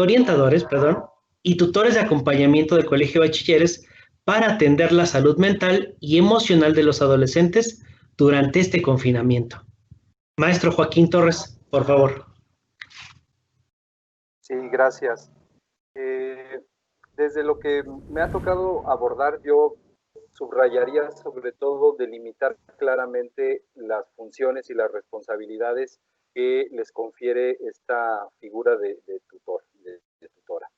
tutores de acompañamiento del Colegio de Bachilleres para atender la salud mental y emocional de los adolescentes durante este confinamiento? Maestro Joaquín Torres, por favor. Sí, gracias. Desde lo que me ha tocado abordar, yo subrayaría sobre todo delimitar claramente las funciones y las responsabilidades que les confiere esta figura de tutor, de tutora.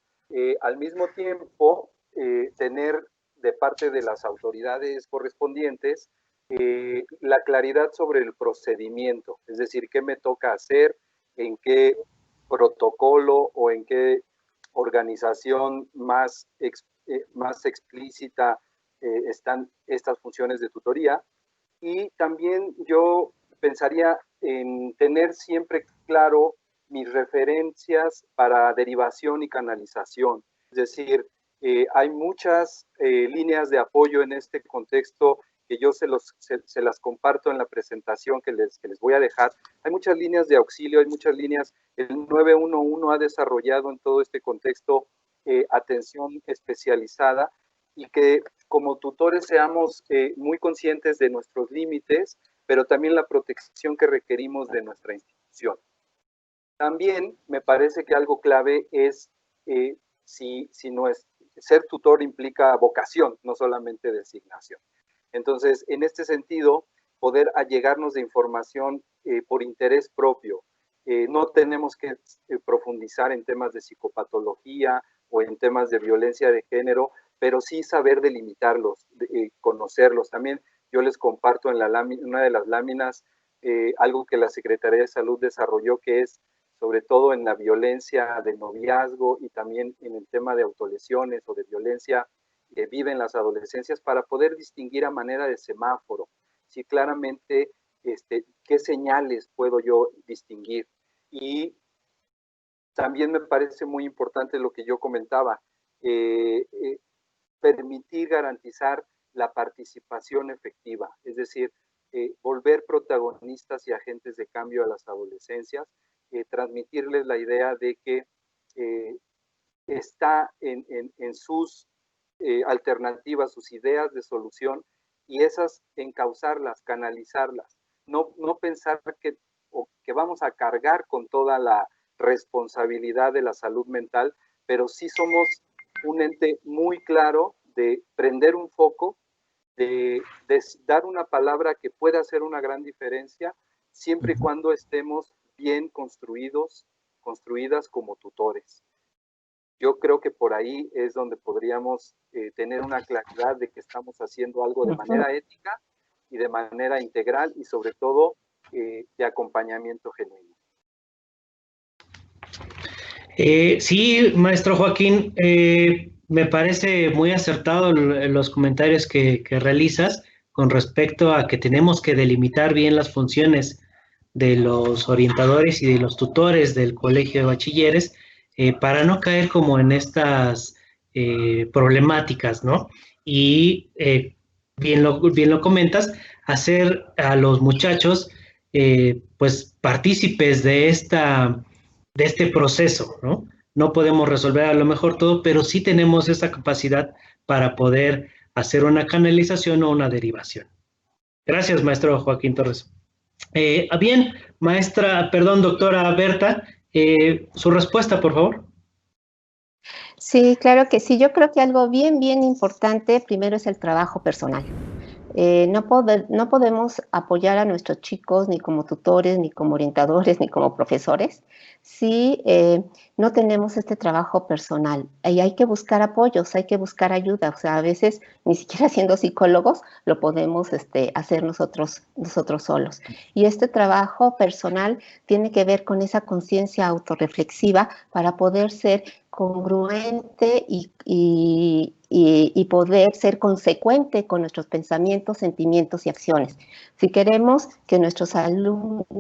Al mismo tiempo, tener de parte de las autoridades correspondientes la claridad sobre el procedimiento, es decir, qué me toca hacer, en qué protocolo o en qué organización más explícita están estas funciones de tutoría. Y también yo pensaría en tener siempre claro mis referencias para derivación y canalización. Es decir, hay muchas líneas de apoyo en este contexto que yo se las comparto en la presentación que les voy a dejar. Hay muchas líneas de auxilio, hay muchas líneas. El 911 ha desarrollado en todo este contexto atención especializada y que como tutores seamos muy conscientes de nuestros límites, pero también la protección que requerimos de nuestra institución. También me parece que algo clave es si no es, ser tutor implica vocación, no solamente designación. Entonces, en este sentido, poder allegarnos de información por interés propio. No tenemos que profundizar en temas de psicopatología o en temas de violencia de género, pero sí saber delimitarlos, conocerlos. También yo les comparto en una de las láminas algo que la Secretaría de Salud desarrolló, que es sobre todo en la violencia de noviazgo y también en el tema de autolesiones o de violencia que viven las adolescencias, para poder distinguir a manera de semáforo, si claramente qué señales puedo yo distinguir. Y también me parece muy importante lo que yo comentaba, permitir garantizar la participación efectiva, es decir, volver protagonistas y agentes de cambio a las adolescencias, transmitirles la idea de que está en sus alternativas, sus ideas de solución, y esas encauzarlas, canalizarlas. No pensar que vamos a cargar con toda la responsabilidad de la salud mental, pero sí somos un ente muy claro de prender un foco, de dar una palabra que pueda hacer una gran diferencia, siempre y cuando estemos bien construidas como tutores. Yo creo que por ahí es donde podríamos tener una claridad de que estamos haciendo algo de manera ética y de manera integral y sobre todo de acompañamiento genuino. Sí, maestro Joaquín, me parece muy acertado los comentarios que realizas con respecto a que tenemos que delimitar bien las funciones de los orientadores y de los tutores del colegio de bachilleres para no caer como en estas problemáticas, ¿no? Y bien lo comentas, hacer a los muchachos pues partícipes de este proceso, ¿no? No podemos resolver a lo mejor todo, pero sí tenemos esa capacidad para poder hacer una canalización o una derivación. Gracias, maestro Joaquín Torres. Bien, doctora Berta, su respuesta, por favor. Sí, claro que sí. Yo creo que algo bien importante primero es el trabajo personal. No podemos apoyar a nuestros chicos ni como tutores, ni como orientadores, ni como profesores si no tenemos este trabajo personal. Y hay que buscar apoyos, hay que buscar ayuda. O sea, a veces ni siquiera siendo psicólogos lo podemos hacer nosotros solos. Y este trabajo personal tiene que ver con esa conciencia autorreflexiva para poder ser congruente y poder ser consecuente con nuestros pensamientos, sentimientos y acciones. Si queremos que nuestros alumnos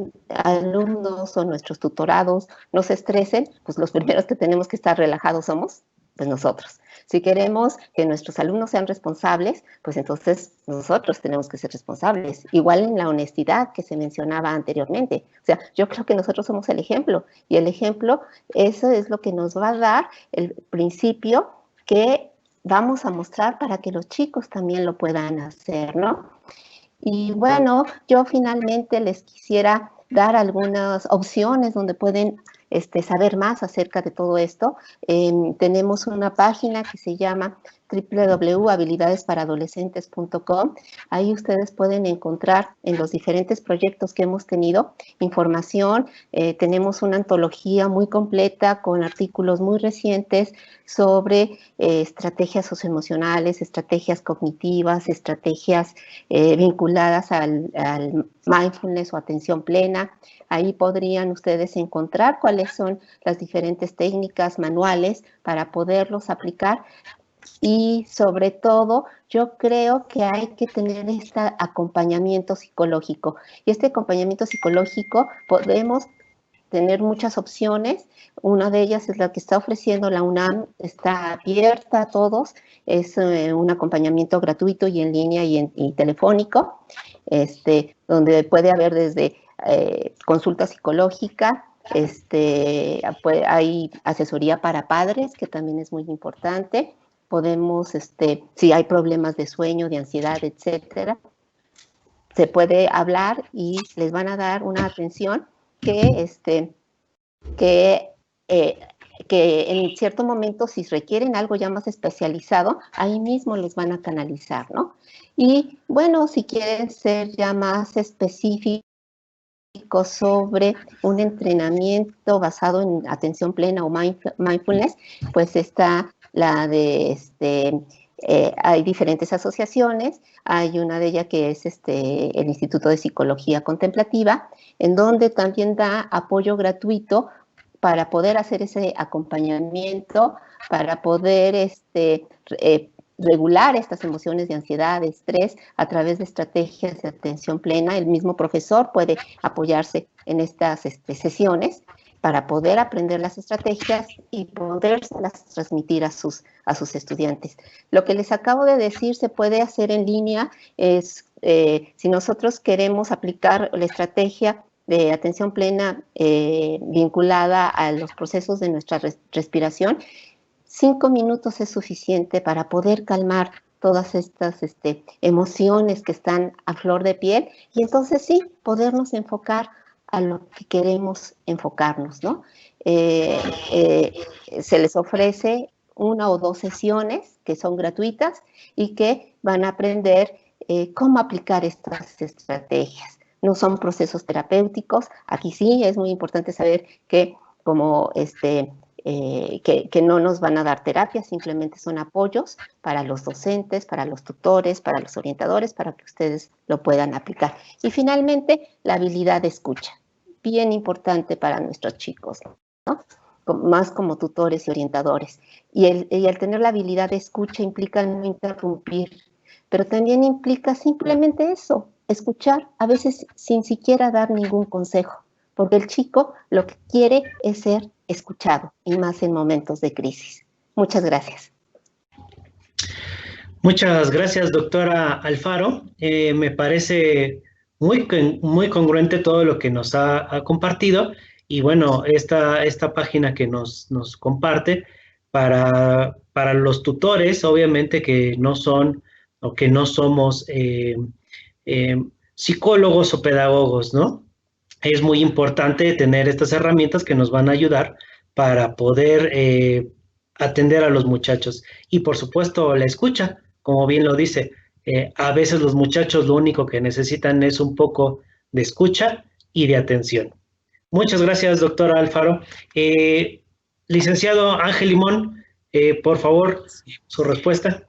o nuestros tutorados no se estresen, pues los primeros que tenemos que estar relajados somos pues nosotros. Si queremos que nuestros alumnos sean responsables, pues entonces nosotros tenemos que ser responsables. Igual en la honestidad que se mencionaba anteriormente. O sea, yo creo que nosotros somos el ejemplo, y el ejemplo, eso es lo que nos va a dar el principio que vamos a mostrar para que los chicos también lo puedan hacer, ¿no? Y bueno, yo finalmente les quisiera dar algunas opciones donde pueden saber más acerca de todo esto. Tenemos una página que se llama www.habilidadesparaadolescentes.com. Ahí ustedes pueden encontrar en los diferentes proyectos que hemos tenido información. Tenemos una antología muy completa con artículos muy recientes sobre estrategias socioemocionales, estrategias cognitivas, estrategias vinculadas al mindfulness o atención plena. Ahí podrían ustedes encontrar cuáles son las diferentes técnicas, manuales para poderlos aplicar. Y sobre todo, yo creo que hay que tener este acompañamiento psicológico. Y este acompañamiento psicológico podemos tener muchas opciones. Una de ellas es la que está ofreciendo la UNAM, está abierta a todos, es un acompañamiento gratuito y en línea y telefónico, donde puede haber desde consulta psicológica, hay asesoría para padres, que también es muy importante. Podemos, si hay problemas de sueño, de ansiedad, etcétera, se puede hablar y les van a dar una atención que en cierto momento, si requieren algo ya más especializado, ahí mismo les van a canalizar, ¿no? Y bueno, si quieren ser ya más específicos sobre un entrenamiento basado en atención plena o mindfulness, pues está la de hay diferentes asociaciones. Hay una de ellas que es el Instituto de Psicología Contemplativa, en donde también da apoyo gratuito para poder hacer ese acompañamiento, para poder regular estas emociones de ansiedad, de estrés, a través de estrategias de atención plena. El mismo profesor puede apoyarse en estas sesiones para poder aprender las estrategias y poderlas transmitir a sus estudiantes. Lo que les acabo de decir se puede hacer en línea. Si nosotros queremos aplicar la estrategia de atención plena vinculada a los procesos de nuestra respiración, 5 minutos es suficiente para poder calmar todas estas emociones que están a flor de piel y entonces sí, podernos enfocar a lo que queremos enfocarnos, ¿no? Se les ofrece 1 o 2 sesiones que son gratuitas y que van a aprender cómo aplicar estas estrategias. No son procesos terapéuticos. Aquí sí es muy importante saber que como que no nos van a dar terapia, simplemente son apoyos para los docentes, para los tutores, para los orientadores, para que ustedes lo puedan aplicar. Y finalmente, la habilidad de escucha, bien importante para nuestros chicos, ¿no? Más como tutores y orientadores. Y el tener la habilidad de escucha implica no interrumpir, pero también implica simplemente eso, escuchar, a veces sin siquiera dar ningún consejo, porque el chico lo que quiere es ser escuchado, y más en momentos de crisis. Muchas gracias. Muchas gracias, doctora Alfaro. Me parece muy congruente todo lo que nos ha compartido. Y bueno, esta página que nos comparte para los tutores, obviamente que no son o que no somos psicólogos o pedagogos, ¿no? Es muy importante tener estas herramientas que nos van a ayudar para poder atender a los muchachos. Y por supuesto, la escucha, como bien lo dice, a veces los muchachos lo único que necesitan es un poco de escucha y de atención. Muchas gracias, doctora Alfaro. Licenciado Ángel Limón, por favor, su respuesta.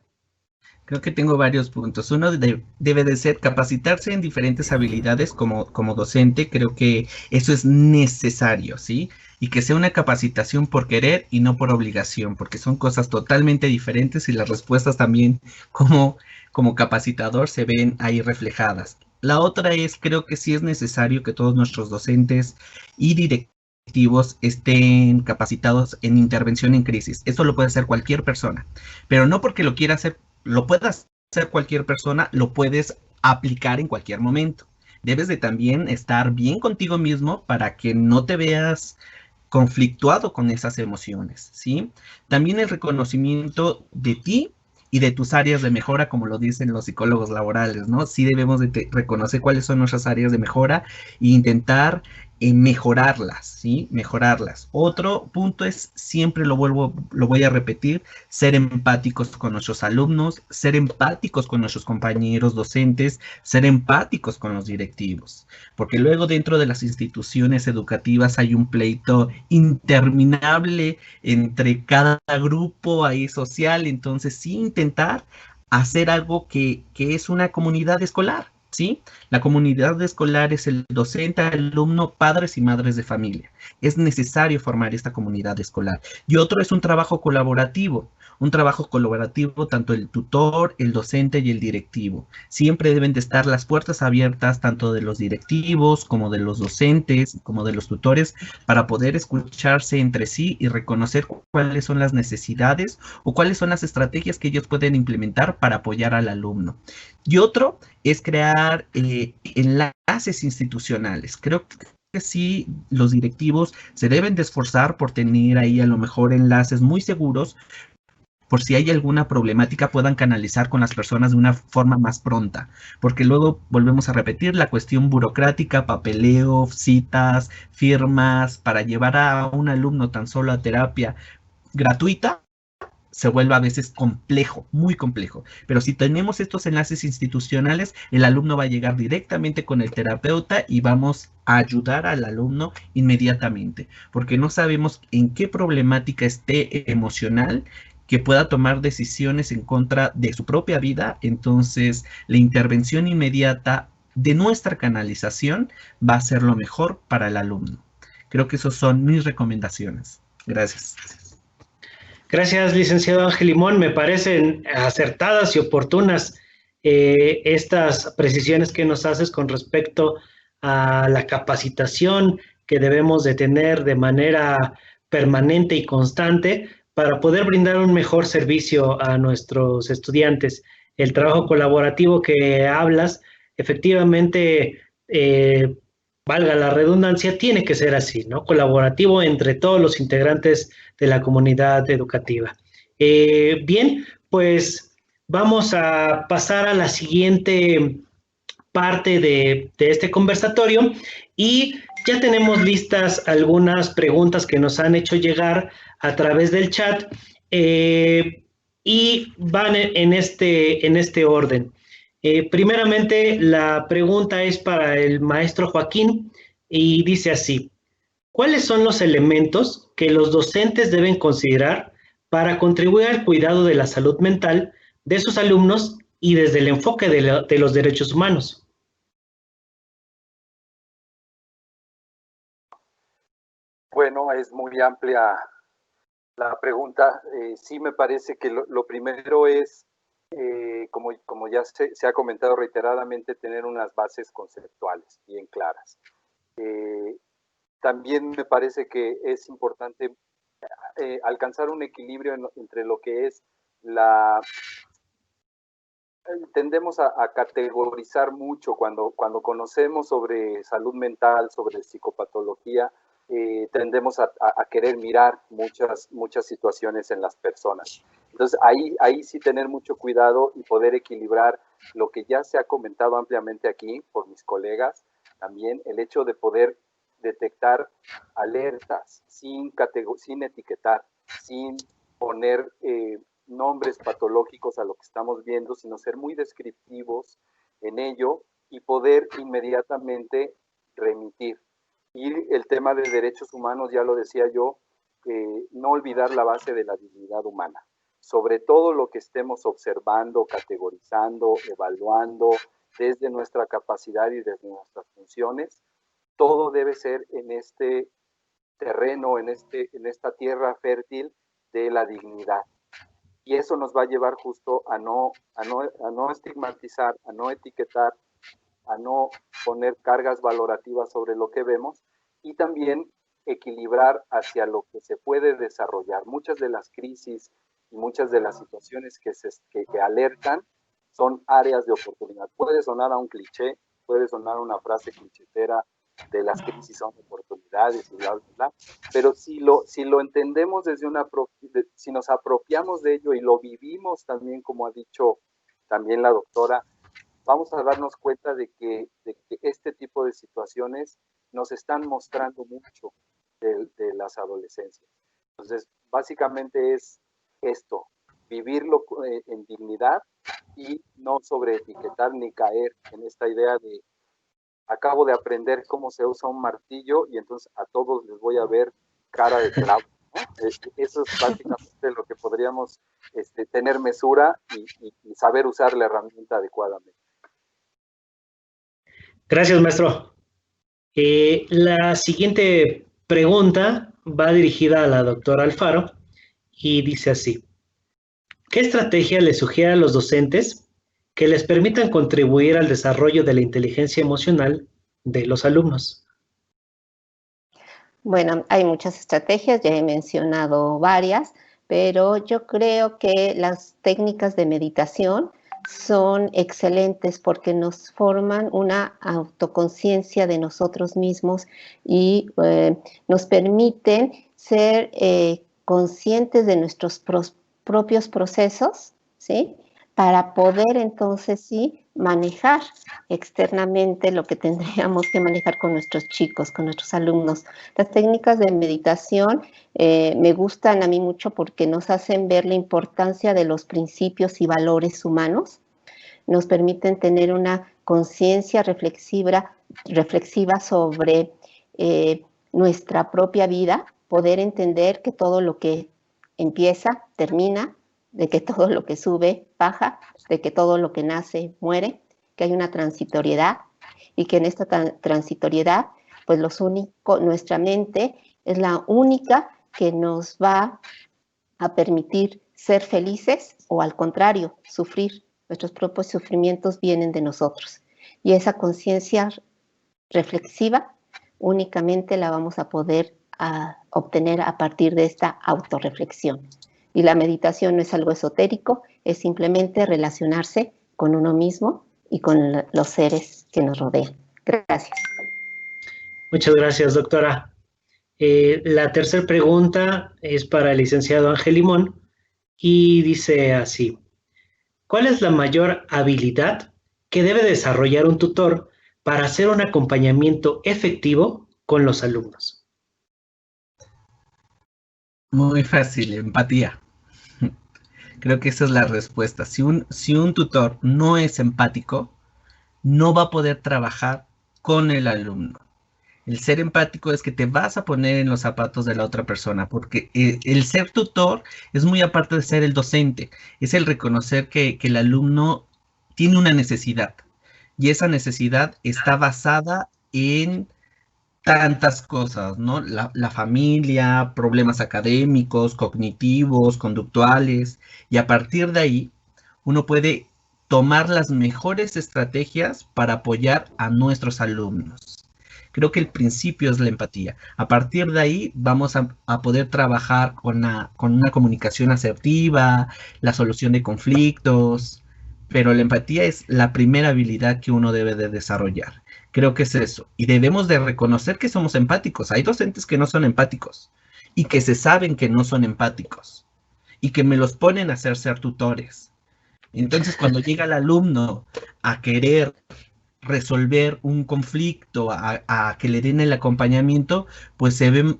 Creo que tengo varios puntos. Uno debe de ser capacitarse en diferentes habilidades como docente. Creo que eso es necesario, ¿sí? Y que sea una capacitación por querer y no por obligación, porque son cosas totalmente diferentes y las respuestas también como capacitador se ven ahí reflejadas. La otra es, creo que sí es necesario que todos nuestros docentes y directivos estén capacitados en intervención en crisis. Eso lo puede hacer cualquier persona, pero no porque lo quiera hacer, lo pueda hacer cualquier persona, lo puedes aplicar en cualquier momento. Debes de también estar bien contigo mismo para que no te veas conflictuado con esas emociones, ¿sí? También el reconocimiento de ti y de tus áreas de mejora, como lo dicen los psicólogos laborales, ¿no? Sí debemos de reconocer cuáles son nuestras áreas de mejora e intentar mejorarlas, ¿sí? Mejorarlas. Otro punto es, siempre lo voy a repetir, ser empáticos con nuestros alumnos, ser empáticos con nuestros compañeros docentes, ser empáticos con los directivos, porque luego dentro de las instituciones educativas hay un pleito interminable entre cada grupo ahí social, entonces sí intentar hacer algo que es una comunidad escolar, ¿sí? La comunidad escolar es el docente, alumno, padres y madres de familia. Es necesario formar esta comunidad escolar. Y otro es un trabajo colaborativo tanto el tutor, el docente y el directivo. Siempre deben de estar las puertas abiertas tanto de los directivos como de los docentes, como de los tutores, para poder escucharse entre sí y reconocer cuáles son las necesidades o cuáles son las estrategias que ellos pueden implementar para apoyar al alumno. Y otro es crear enlaces institucionales. Creo que sí, los directivos se deben de esforzar por tener ahí a lo mejor enlaces muy seguros, por si hay alguna problemática puedan canalizar con las personas de una forma más pronta, porque luego volvemos a repetir la cuestión burocrática, papeleo, citas, firmas, para llevar a un alumno tan solo a terapia gratuita, se vuelve a veces complejo, muy complejo. Pero si tenemos estos enlaces institucionales, el alumno va a llegar directamente con el terapeuta y vamos a ayudar al alumno inmediatamente, porque no sabemos en qué problemática esté emocional que pueda tomar decisiones en contra de su propia vida. Entonces, la intervención inmediata de nuestra canalización va a ser lo mejor para el alumno. Creo que esas son mis recomendaciones. Gracias. Gracias, licenciado Ángel Limón. Me parecen acertadas y oportunas estas precisiones que nos haces con respecto a la capacitación que debemos de tener de manera permanente y constante para poder brindar un mejor servicio a nuestros estudiantes. El trabajo colaborativo que hablas, efectivamente, valga la redundancia, tiene que ser así, ¿no? Colaborativo entre todos los integrantes de la comunidad educativa. Bien, pues vamos a pasar a la siguiente parte de este conversatorio y ya tenemos listas algunas preguntas que nos han hecho llegar a través del chat y van en este orden. Primeramente, la pregunta es para el maestro Joaquín y dice así: ¿cuáles son los elementos que los docentes deben considerar para contribuir al cuidado de la salud mental de sus alumnos y desde el enfoque de los derechos humanos? Bueno, es muy amplia la pregunta. Sí me parece que lo primero es, como ya se ha comentado reiteradamente, tener unas bases conceptuales bien claras. También me parece que es importante alcanzar un equilibrio entre lo que es tendemos a categorizar mucho cuando conocemos sobre salud mental, sobre psicopatología, tendemos a querer mirar muchas situaciones en las personas. Entonces, ahí sí tener mucho cuidado y poder equilibrar lo que ya se ha comentado ampliamente aquí por mis colegas, también el hecho de poder detectar alertas sin etiquetar, sin poner nombres patológicos a lo que estamos viendo, sino ser muy descriptivos en ello y poder inmediatamente remitir. Y el tema de derechos humanos, ya lo decía yo, no olvidar la base de la dignidad humana. Sobre todo lo que estemos observando, categorizando, evaluando desde nuestra capacidad y desde nuestras funciones, todo debe ser en este terreno, en esta tierra fértil de la dignidad. Y eso nos va a llevar justo a no estigmatizar, a no etiquetar, a no poner cargas valorativas sobre lo que vemos y también equilibrar hacia lo que se puede desarrollar. Muchas de las crisis y muchas de las situaciones que alertan son áreas de oportunidad. Puede sonar a un cliché, puede sonar a una frase clichetera de las crisis son oportunidades y bla, bla, bla, pero si lo entendemos si nos apropiamos de ello y lo vivimos también, como ha dicho también la doctora, vamos a darnos cuenta de que este tipo de situaciones nos están mostrando mucho de las adolescencias. Entonces, básicamente es esto, vivirlo en dignidad y no sobreetiquetar ni caer en esta idea de acabo de aprender cómo se usa un martillo y entonces a todos les voy a ver cara de clavo, ¿no? Eso es básicamente lo que podríamos tener mesura y saber usar la herramienta adecuadamente. Gracias, maestro. La siguiente pregunta va dirigida a la doctora Alfaro y dice así: ¿qué estrategia le sugiere a los docentes que les permitan contribuir al desarrollo de la inteligencia emocional de los alumnos? Bueno, hay muchas estrategias, ya he mencionado varias, pero yo creo que las técnicas de meditación son excelentes porque nos forman una autoconciencia de nosotros mismos y nos permiten ser conscientes de nuestros propios procesos, ¿sí? Para poder entonces sí manejar externamente lo que tendríamos que manejar con nuestros chicos, con nuestros alumnos. Las técnicas de meditación me gustan a mí mucho porque nos hacen ver la importancia de los principios y valores humanos, nos permiten tener una conciencia reflexiva sobre nuestra propia vida, poder entender que todo lo que empieza, termina, de que todo lo que sube, baja, de que todo lo que nace, muere, que hay una transitoriedad y que en esta transitoriedad, pues nuestra mente es la única que nos va a permitir ser felices o al contrario, sufrir. Nuestros propios sufrimientos vienen de nosotros. Y esa conciencia reflexiva únicamente la vamos a poder obtener a partir de esta autorreflexión. Y la meditación no es algo esotérico, es simplemente relacionarse con uno mismo y con los seres que nos rodean. Gracias. Muchas gracias, doctora. La tercera pregunta es para el licenciado Ángel Limón y dice así: ¿cuál es la mayor habilidad que debe desarrollar un tutor para hacer un acompañamiento efectivo con los alumnos? Muy fácil, empatía. Creo que esa es la respuesta. Si un tutor no es empático, no va a poder trabajar con el alumno. El ser empático es que te vas a poner en los zapatos de la otra persona, porque el ser tutor es muy aparte de ser el docente, es el reconocer que el alumno tiene una necesidad y esa necesidad está basada en tantas cosas, ¿no? La familia, problemas académicos, cognitivos, conductuales, y a partir de ahí uno puede tomar las mejores estrategias para apoyar a nuestros alumnos. Creo que el principio es la empatía. A partir de ahí vamos a poder trabajar con una comunicación asertiva, la solución de conflictos, pero la empatía es la primera habilidad que uno debe de desarrollar. Creo que es eso. Y debemos de reconocer que somos empáticos. Hay docentes que no son empáticos y que se saben que no son empáticos y que me los ponen a hacer ser tutores. Entonces, cuando llega el alumno a querer resolver un conflicto, a que le den el acompañamiento, pues se ve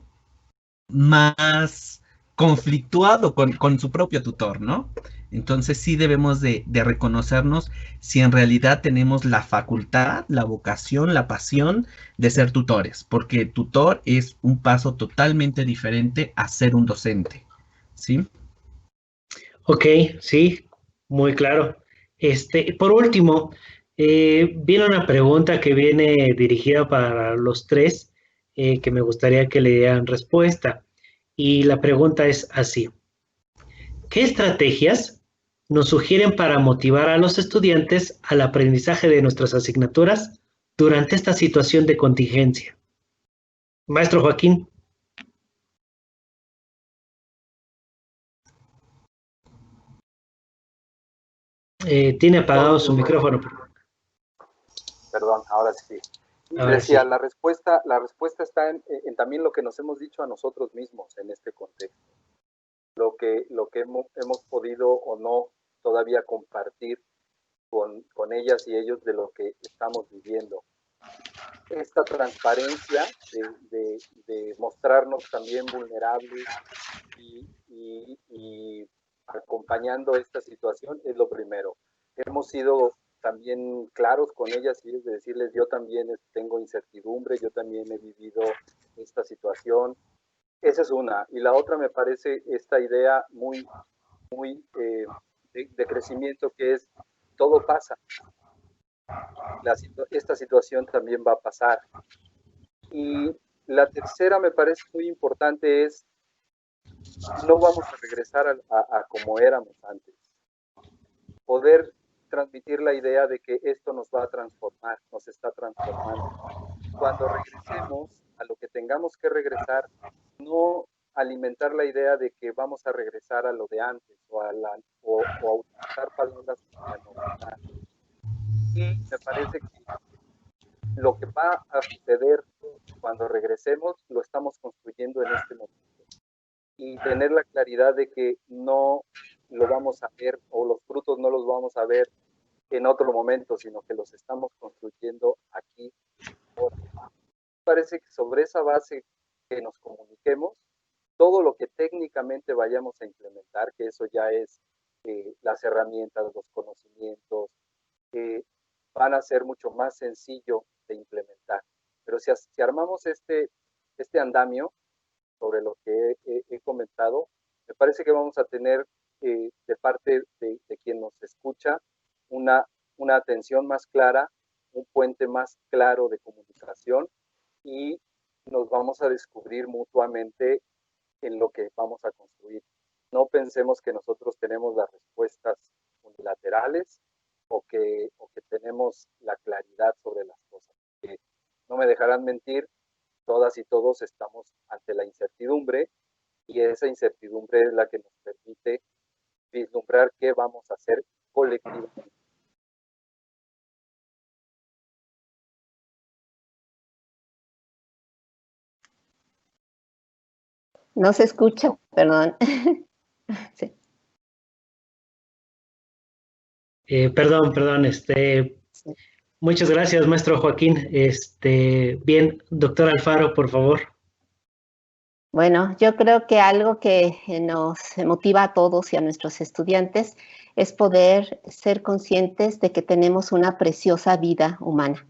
más conflictuado con su propio tutor, ¿no? Entonces sí debemos de reconocernos si en realidad tenemos la facultad, la vocación, la pasión de ser tutores, porque tutor es un paso totalmente diferente a ser un docente, ¿sí? Ok, sí, muy claro. Por último, viene una pregunta que viene dirigida para los tres, que me gustaría que le dieran respuesta. Y la pregunta es así: ¿qué estrategias nos sugieren para motivar a los estudiantes al aprendizaje de nuestras asignaturas durante esta situación de contingencia? Maestro Joaquín. Tiene apagado su micrófono. Perdón, ahora sí. Y Ahora decía, sí. la respuesta está en también lo que nos hemos dicho a nosotros mismos en este contexto. Lo que hemos podido o no todavía compartir con ellas y ellos de lo que estamos viviendo. Esta transparencia de mostrarnos también vulnerables y acompañando esta situación es lo primero. Hemos sido también claros con ellas y es de decirles, yo también tengo incertidumbre, yo también he vivido esta situación. Esa es una. Y la otra me parece esta idea muy de crecimiento que es, todo pasa. Esta situación también va a pasar. Y la tercera me parece muy importante es, no vamos a regresar a como éramos antes. Poder transmitir la idea de que esto nos va a transformar, nos está transformando. Cuando regresemos a lo que tengamos que regresar, no alimentar la idea de que vamos a regresar a lo de antes o a utilizar palabras como la novedad. Y me parece que lo que va a suceder cuando regresemos lo estamos construyendo en este momento. Y tener la claridad de que no lo vamos a ver o los frutos no los vamos a ver en otro momento, sino que los estamos construyendo aquí. Parece que sobre esa base que nos comuniquemos, todo lo que técnicamente vayamos a implementar, que eso ya es las herramientas, los conocimientos, van a ser mucho más sencillo de implementar. Pero si armamos este andamio sobre lo que he comentado, me parece que vamos a tener de parte de quien nos escucha una atención más clara, un puente más claro de comunicación y nos vamos a descubrir mutuamente en lo que vamos a construir. No pensemos que nosotros tenemos las respuestas unilaterales o que tenemos la claridad sobre las cosas. No me dejarán mentir, todas y todos estamos ante la incertidumbre y esa incertidumbre es la que nos permite vislumbrar qué vamos a hacer colectivamente. No se escucha, perdón. Sí. Perdón, Sí. muchas gracias, maestro Joaquín. Bien, doctor Alfaro, por favor. Bueno, yo creo que algo que nos motiva a todos y a nuestros estudiantes es poder ser conscientes de que tenemos una preciosa vida humana,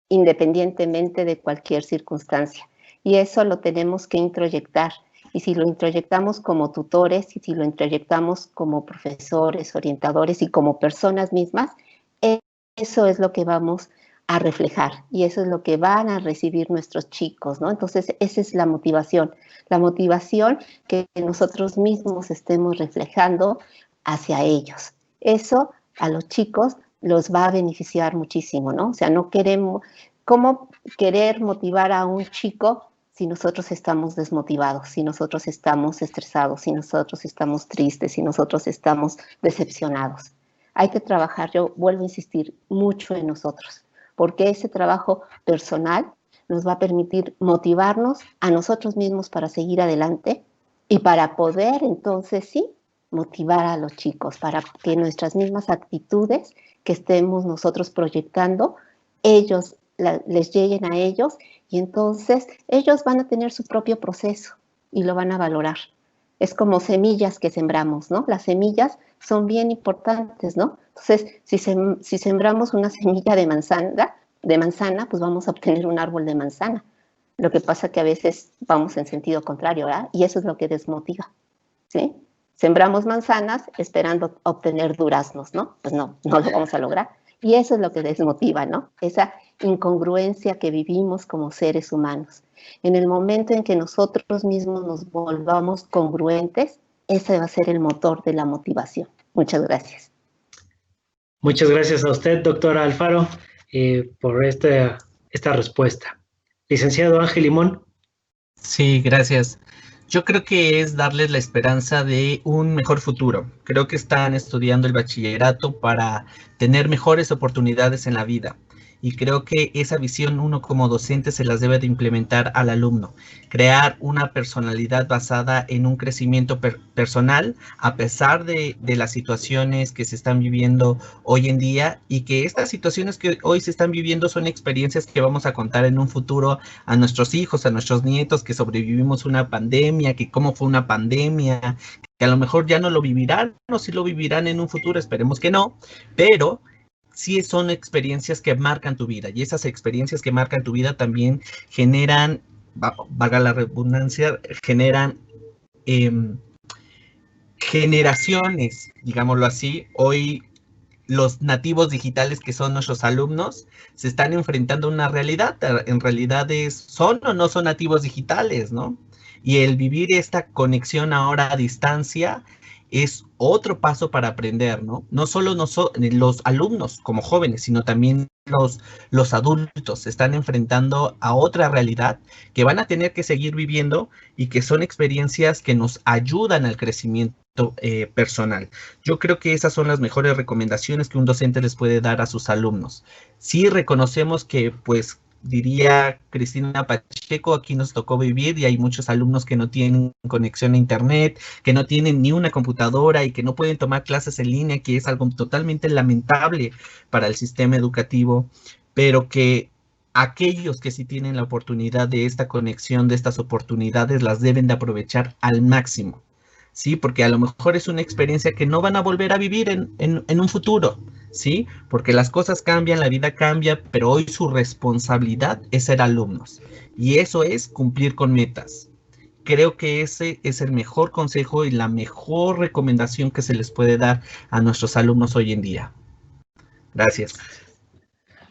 independientemente de cualquier circunstancia. Y eso lo tenemos que introyectar. Y si lo introyectamos como tutores y si lo introyectamos como profesores, orientadores y como personas mismas, eso es lo que vamos a reflejar y eso es lo que van a recibir nuestros chicos, ¿no? Entonces, esa es la motivación que nosotros mismos estemos reflejando hacia ellos. Eso a los chicos los va a beneficiar muchísimo, ¿no? O sea, no queremos, ¿cómo querer motivar a un chico si nosotros estamos desmotivados, si nosotros estamos estresados, si nosotros estamos tristes, si nosotros estamos decepcionados? Hay que trabajar, yo vuelvo a insistir, mucho en nosotros, porque ese trabajo personal nos va a permitir motivarnos a nosotros mismos para seguir adelante y para poder entonces sí motivar a los chicos, para que nuestras mismas actitudes que estemos nosotros proyectando, ellos les lleguen a ellos y entonces ellos van a tener su propio proceso y lo van a valorar. Es como semillas que sembramos, ¿no? Las semillas son bien importantes, ¿no? Entonces, si sembramos una semilla de manzana, pues vamos a obtener un árbol de manzana. Lo que pasa que a veces vamos en sentido contrario, ¿verdad? Y eso es lo que desmotiva, ¿sí? Sembramos manzanas esperando obtener duraznos, ¿no? Pues no lo vamos a lograr. Y eso es lo que desmotiva, ¿no? Esa incongruencia que vivimos como seres humanos. En el momento en que nosotros mismos nos volvamos congruentes, ese va a ser el motor de la motivación. Muchas gracias. Muchas gracias a usted, doctora Alfaro, por esta respuesta. Licenciado Ángel Limón. Sí, gracias. Yo creo que es darles la esperanza de un mejor futuro. Creo que están estudiando el bachillerato para tener mejores oportunidades en la vida. Y creo que esa visión uno como docente se las debe de implementar al alumno. Crear una personalidad basada en un crecimiento personal a pesar de las situaciones que se están viviendo hoy en día y que estas situaciones que hoy se están viviendo son experiencias que vamos a contar en un futuro a nuestros hijos, a nuestros nietos, que sobrevivimos una pandemia, que cómo fue una pandemia, que a lo mejor ya no lo vivirán o sí lo vivirán en un futuro, esperemos que no, pero sí son experiencias que marcan tu vida y esas experiencias que marcan tu vida también generan, valga la redundancia, generan generaciones, digámoslo así. Hoy los nativos digitales que son nuestros alumnos se están enfrentando a una realidad, en realidad son o no son nativos digitales, ¿no? Y el vivir esta conexión ahora a distancia es otro paso para aprender, ¿no? No solo los alumnos como jóvenes, sino también los adultos se están enfrentando a otra realidad que van a tener que seguir viviendo y que son experiencias que nos ayudan al crecimiento personal. Yo creo que esas son las mejores recomendaciones que un docente les puede dar a sus alumnos. Sí reconocemos que, pues, diría Cristina Pacheco, aquí nos tocó vivir y hay muchos alumnos que no tienen conexión a internet, que no tienen ni una computadora y que no pueden tomar clases en línea, que es algo totalmente lamentable para el sistema educativo, pero que aquellos que sí tienen la oportunidad de esta conexión, de estas oportunidades, las deben de aprovechar al máximo. Sí, porque a lo mejor es una experiencia que no van a volver a vivir en un futuro, ¿sí? Porque las cosas cambian, la vida cambia, pero hoy su responsabilidad es ser alumnos. Y eso es cumplir con metas. Creo que ese es el mejor consejo y la mejor recomendación que se les puede dar a nuestros alumnos hoy en día. Gracias.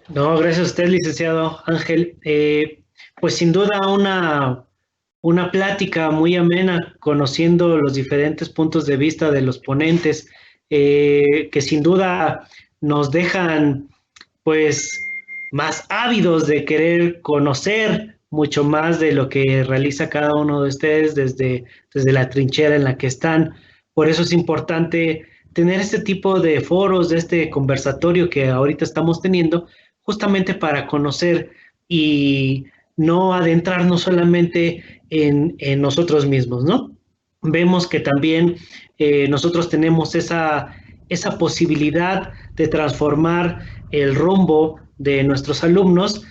No, gracias a usted, licenciado Ángel. Pues sin duda una plática muy amena, conociendo los diferentes puntos de vista de los ponentes, que sin duda nos dejan pues más ávidos de querer conocer mucho más de lo que realiza cada uno de ustedes desde la trinchera en la que están. Por eso es importante tener este tipo de foros, de este conversatorio que ahorita estamos teniendo, justamente para conocer y no adentrarnos solamente en nosotros mismos, ¿no? Vemos que también nosotros tenemos esa esa posibilidad de transformar el rumbo de nuestros alumnos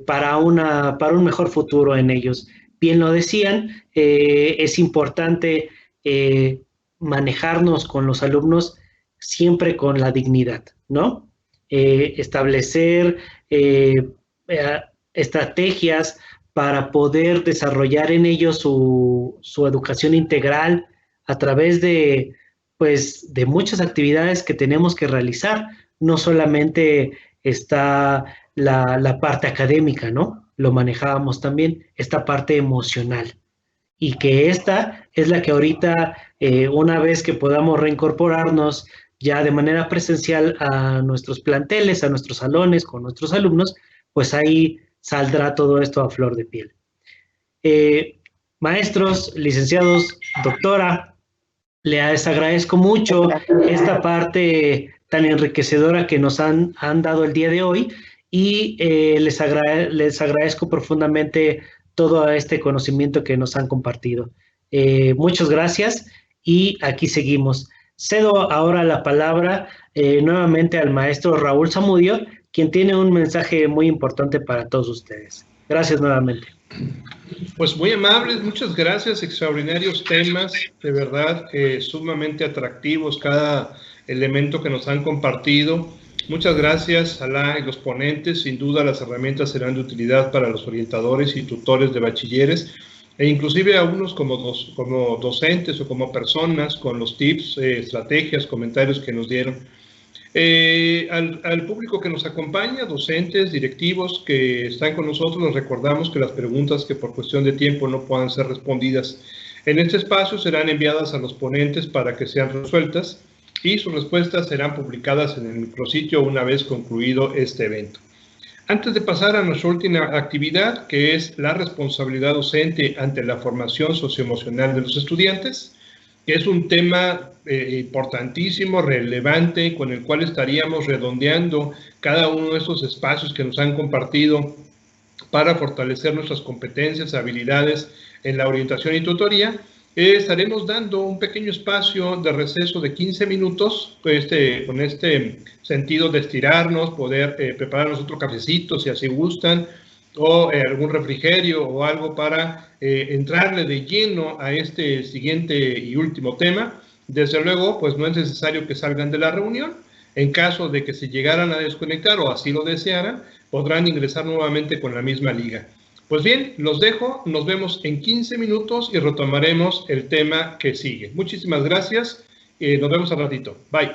para un mejor futuro en ellos. Bien lo decían, es importante manejarnos con los alumnos siempre con la dignidad, ¿no? Establecer estrategias para poder desarrollar en ellos su educación integral a través de muchas actividades que tenemos que realizar. No solamente está la parte académica, ¿no? Lo manejábamos también, esta parte emocional. Y que esta es la que ahorita, una vez que podamos reincorporarnos ya de manera presencial a nuestros planteles, a nuestros salones, con nuestros alumnos, pues ahí saldrá todo esto a flor de piel. Maestros, licenciados, doctora, les agradezco mucho esta parte tan enriquecedora que nos han dado el día de hoy y les agradezco profundamente todo este conocimiento que nos han compartido. Muchas gracias y aquí seguimos. Cedo ahora la palabra nuevamente al maestro Raúl Zamudio, quien tiene un mensaje muy importante para todos ustedes. Gracias nuevamente. Pues muy amables, muchas gracias, extraordinarios temas, de verdad, sumamente atractivos cada elemento que nos han compartido. Muchas gracias a los ponentes, sin duda las herramientas serán de utilidad para los orientadores y tutores de bachilleres, e inclusive a unos como docentes o como personas con los tips, estrategias, comentarios que nos dieron. Al público que nos acompaña, docentes, directivos que están con nosotros, les recordamos que las preguntas que por cuestión de tiempo no puedan ser respondidas en este espacio serán enviadas a los ponentes para que sean resueltas y sus respuestas serán publicadas en el micrositio una vez concluido este evento. Antes de pasar a nuestra última actividad, que es la responsabilidad docente ante la formación socioemocional de los estudiantes, que es un tema importantísimo, relevante, con el cual estaríamos redondeando cada uno de estos espacios que nos han compartido para fortalecer nuestras competencias, habilidades en la orientación y tutoría. Estaremos dando un pequeño espacio de receso de 15 minutos, con este sentido de estirarnos, poder prepararnos otro cafecito si así gustan, o algún refrigerio o algo para entrarle de lleno a este siguiente y último tema. Desde luego, pues no es necesario que salgan de la reunión. En caso de que se llegaran a desconectar o así lo desearan, podrán ingresar nuevamente con la misma liga. Pues bien, los dejo, nos vemos en 15 minutos y retomaremos el tema que sigue. Muchísimas gracias, nos vemos al ratito. Bye.